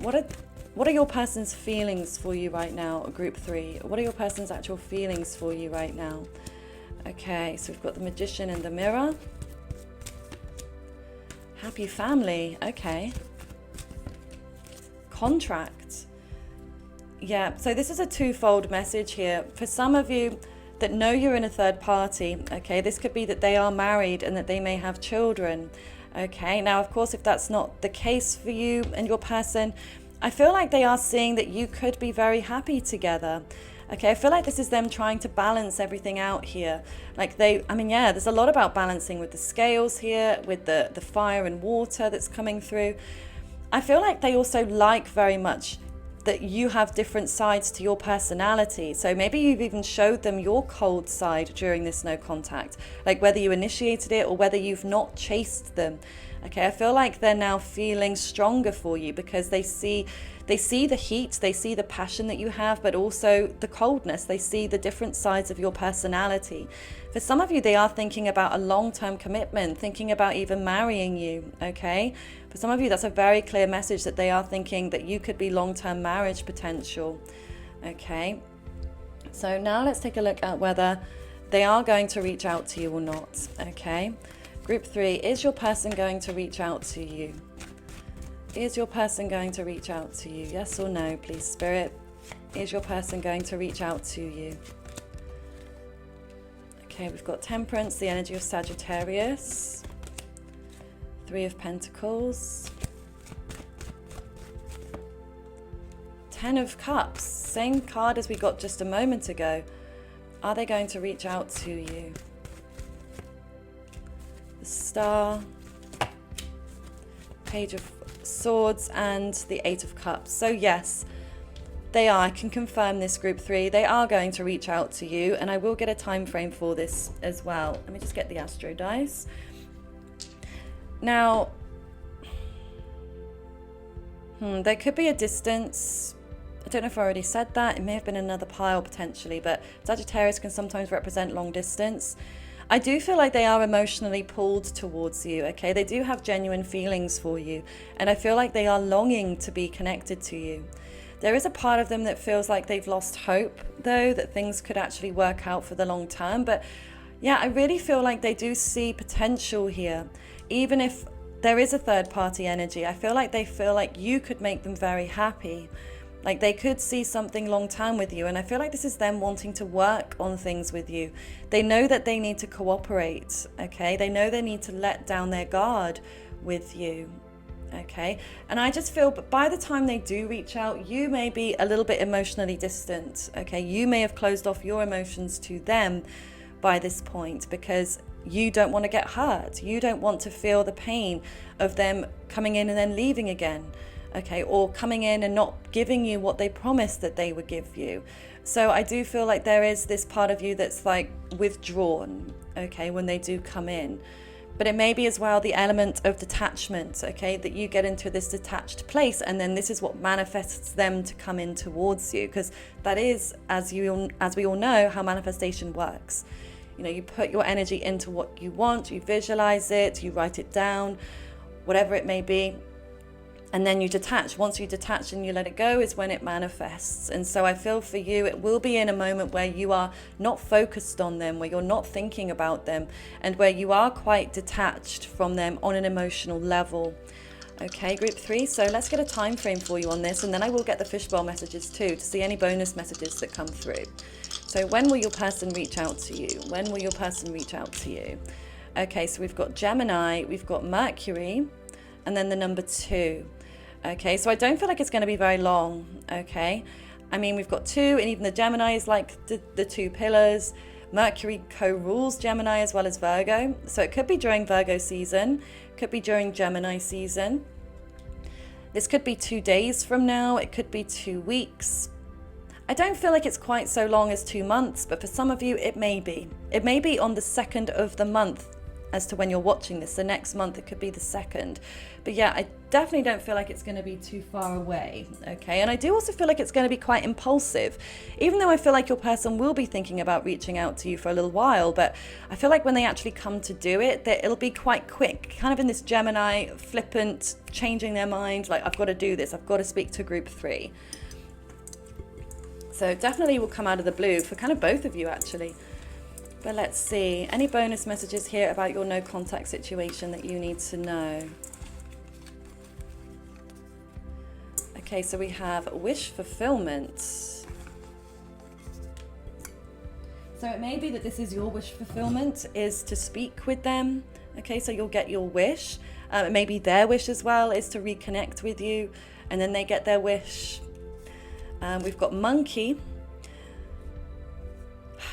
What are your person's feelings for you right now, group 3? What are your person's actual feelings for you right now? Okay, so we've got the Magician and the Mirror. Happy family, okay. Contract. Yeah, so this is a twofold message here. For some of you that know you're in a third party, okay, this could be that they are married and that they may have children, okay. Now, of course, if that's not the case for you and your person, I feel like they are seeing that you could be very happy together. Okay, I feel like this is them trying to balance everything out here. Like there's a lot about balancing with the scales here, with the fire and water that's coming through. I feel like they also like very much that you have different sides to your personality. So maybe you've even showed them your cold side during this no contact, like whether you initiated it or whether you've not chased them. Okay, I feel like they're now feeling stronger for you because they see the heat, they see the passion that you have, but also the coldness. They see the different sides of your personality. For some of you, they are thinking about a long-term commitment, thinking about even marrying you, okay? For some of you, that's a very clear message that they are thinking that you could be long-term marriage potential, okay? So now let's take a look at whether they are going to reach out to you or not, okay? Group 3, is your person going to reach out to you? Is your person going to reach out to you? Yes or no, please, Spirit? Is your person going to reach out to you? Okay, we've got Temperance, the energy of Sagittarius. 3 of Pentacles. 10 of Cups, same card as we got just a moment ago. Are they going to reach out to you? The Star, Page of Swords, and the 8 of Cups. So yes, they are. I can confirm this, Group 3. They are going to reach out to you, and I will get a time frame for this as well. Let me just get the Astro dice. Now, there could be a distance. I don't know if I already said that. It may have been another pile potentially, but Sagittarius can sometimes represent long distance. I do feel like they are emotionally pulled towards you, okay? They do have genuine feelings for you, and I feel like they are longing to be connected to you. There is a part of them that feels like they've lost hope, though, that things could actually work out for the long term. But yeah, I really feel like they do see potential here. Even if there is a third party energy, I feel like they feel like you could make them very happy. Like they could see something long term with you, and I feel like this is them wanting to work on things with you. They know that they need to cooperate, okay? They know they need to let down their guard with you, okay? And I just feel, but by the time they do reach out, you may be a little bit emotionally distant, okay? You may have closed off your emotions to them by this point because you don't want to get hurt. You don't want to feel the pain of them coming in and then leaving again. Okay, or coming in and not giving you what they promised that they would give you. So I do feel like there is this part of you that's like withdrawn, okay, when they do come in. But it may be as well the element of detachment, okay, that you get into this detached place, and then this is what manifests them to come in towards you, because that is, as we all know, how manifestation works. You know, you put your energy into what you want, you visualize it, you write it down, whatever it may be. And then you detach. Once you detach and you let it go is when it manifests. And so I feel for you, it will be in a moment where you are not focused on them, where you're not thinking about them, and where you are quite detached from them on an emotional level. Okay, Group 3. So let's get a time frame for you on this, and then I will get the fishbowl messages too to see any bonus messages that come through. So when will your person reach out to you? When will your person reach out to you? Okay, so we've got Gemini, we've got Mercury, and then the number 2. Okay, so I don't feel like it's going to be very long, okay? I mean, we've got 2, and even the Gemini is like the 2 pillars. Mercury co-rules Gemini as well as Virgo. So it could be during Virgo season, could be during Gemini season. This could be 2 days from now, it could be 2 weeks. I don't feel like it's quite so long as 2 months, but for some of you, it may be. It may be on the 2nd of the month as to when you're watching this. The next month, it could be the 2nd. But yeah, I definitely don't feel like it's going to be too far away, okay? And I do also feel like it's going to be quite impulsive, even though I feel like your person will be thinking about reaching out to you for a little while, but I feel like when they actually come to do it, that it'll be quite quick, kind of in this Gemini, flippant, changing their mind, like, I've got to do this, I've got to speak to Group 3. So definitely will come out of the blue for kind of both of you, actually. But let's see, any bonus messages here about your no contact situation that you need to know? Okay, so we have wish fulfillment. So it may be that this is your wish fulfillment, is to speak with them. Okay, so you'll get your wish. It may be their wish as well, is to reconnect with you, and then they get their wish. We've got monkey.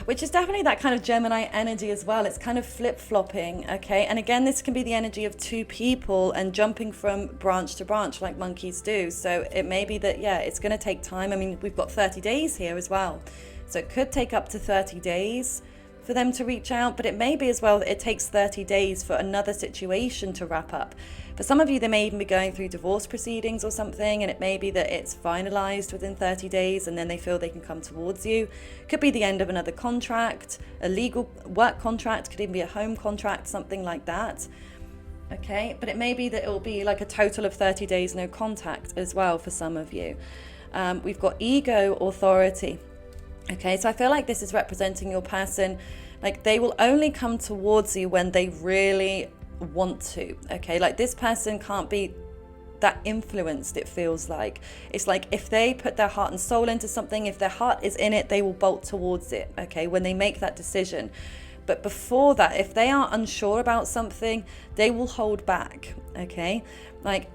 which is definitely that kind of Gemini energy as well. It's kind of flip-flopping, okay? And again, this can be the energy of two people and jumping from branch to branch like monkeys do. So it may be that, yeah, it's going to take time. I mean, we've got 30 days here as well. So it could take up to 30 days for them to reach out, but it may be as well that it takes 30 days for another situation to wrap up. For some of you, they may even be going through divorce proceedings or something, and it may be that it's finalized within 30 days and then they feel they can come towards you. Could be the end of another contract, a legal work contract, could even be a home contract, something like that. Okay, but it may be that it will be like a total of 30 days no contact as well for some of you. We've got ego, authority. Okay, so I feel like this is representing your person, like they will only come towards you when they really want to. Okay, like this person can't be that influenced, it feels like. It's like if they put their heart and soul into something, if their heart is in it, they will bolt towards it, okay, when they make that decision. But before that, if they are unsure about something, they will hold back, okay? Like,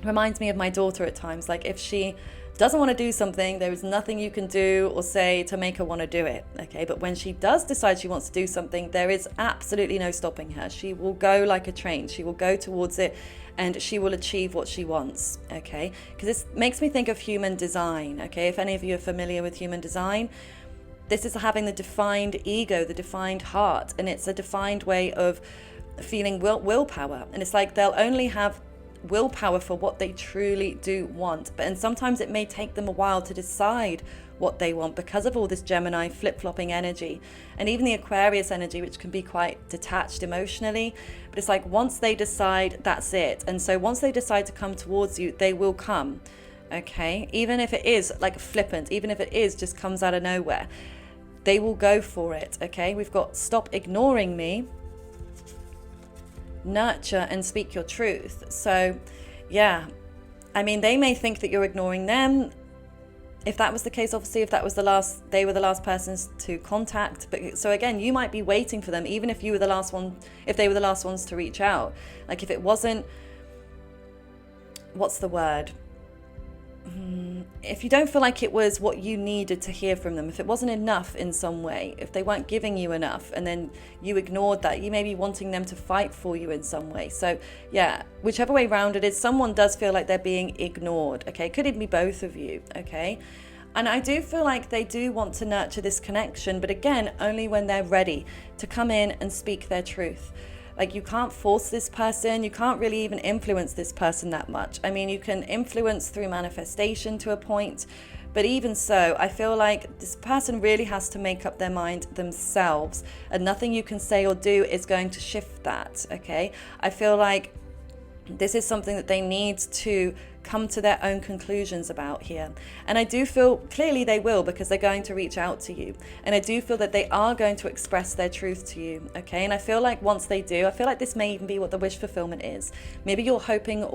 reminds me of my daughter at times, like if she doesn't want to do something, there is nothing you can do or say to make her want to do it, okay? But when she does decide she wants to do something, there is absolutely no stopping her. She will go like a train. She will go towards it and she will achieve what she wants, okay? Because this makes me think of human design, okay? If any of you are familiar with human design, this is having the defined ego, the defined heart, and it's a defined way of feeling willpower. And it's like they'll only have willpower for what they truly do want, and sometimes it may take them a while to decide what they want because of all this Gemini flip-flopping energy, and even the Aquarius energy, which can be quite detached emotionally. But it's like once they decide, that's it. And so once they decide to come towards you, they will come, okay? Even if it is like flippant, even if it is just comes out of nowhere, they will go for it, okay? We've got stop ignoring me, nurture and speak your truth. So yeah, I mean, they may think that you're ignoring them. If that was the case, obviously, if that was they were the last persons to contact. But so again, you might be waiting for them, even if you were the last one, if they were the last ones to reach out. Like if it wasn't, what's the word? If you don't feel like it was what you needed to hear from them, if it wasn't enough in some way, if they weren't giving you enough and then you ignored that, you may be wanting them to fight for you in some way. So yeah, whichever way round it is, someone does feel like they're being ignored, okay? Could it be both of you, okay? And I do feel like they do want to nurture this connection, but again, only when they're ready to come in and speak their truth. Like you can't force this person, you can't really even influence this person that much. I mean, you can influence through manifestation to a point, but even so, I feel like this person really has to make up their mind themselves, and nothing you can say or do is going to shift that, okay? I feel like this is something that they need to come to their own conclusions about here. And I do feel clearly they will, because they're going to reach out to you. And I do feel that they are going to express their truth to you, okay? And I feel like once they do, I feel like this may even be what the wish fulfillment is. Maybe you're hoping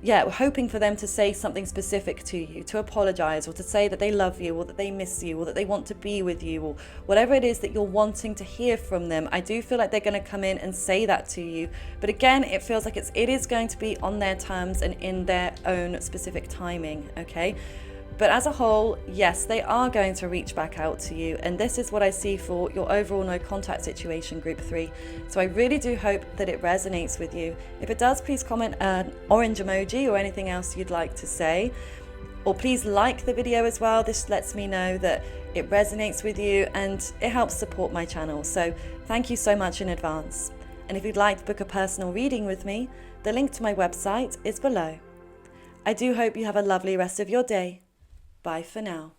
hoping for them to say something specific to you, to apologize, or to say that they love you, or that they miss you, or that they want to be with you, or whatever it is that you're wanting to hear from them. I do feel like they're going to come in and say that to you. But again, it feels like it is going to be on their terms and in their own specific timing, okay? But as a whole, yes, they are going to reach back out to you. And this is what I see for your overall no contact situation, group 3. So I really do hope that it resonates with you. If it does, please comment an orange emoji or anything else you'd like to say. Or please like the video as well. This lets me know that it resonates with you and it helps support my channel. So thank you so much in advance. And if you'd like to book a personal reading with me, the link to my website is below. I do hope you have a lovely rest of your day. Bye for now.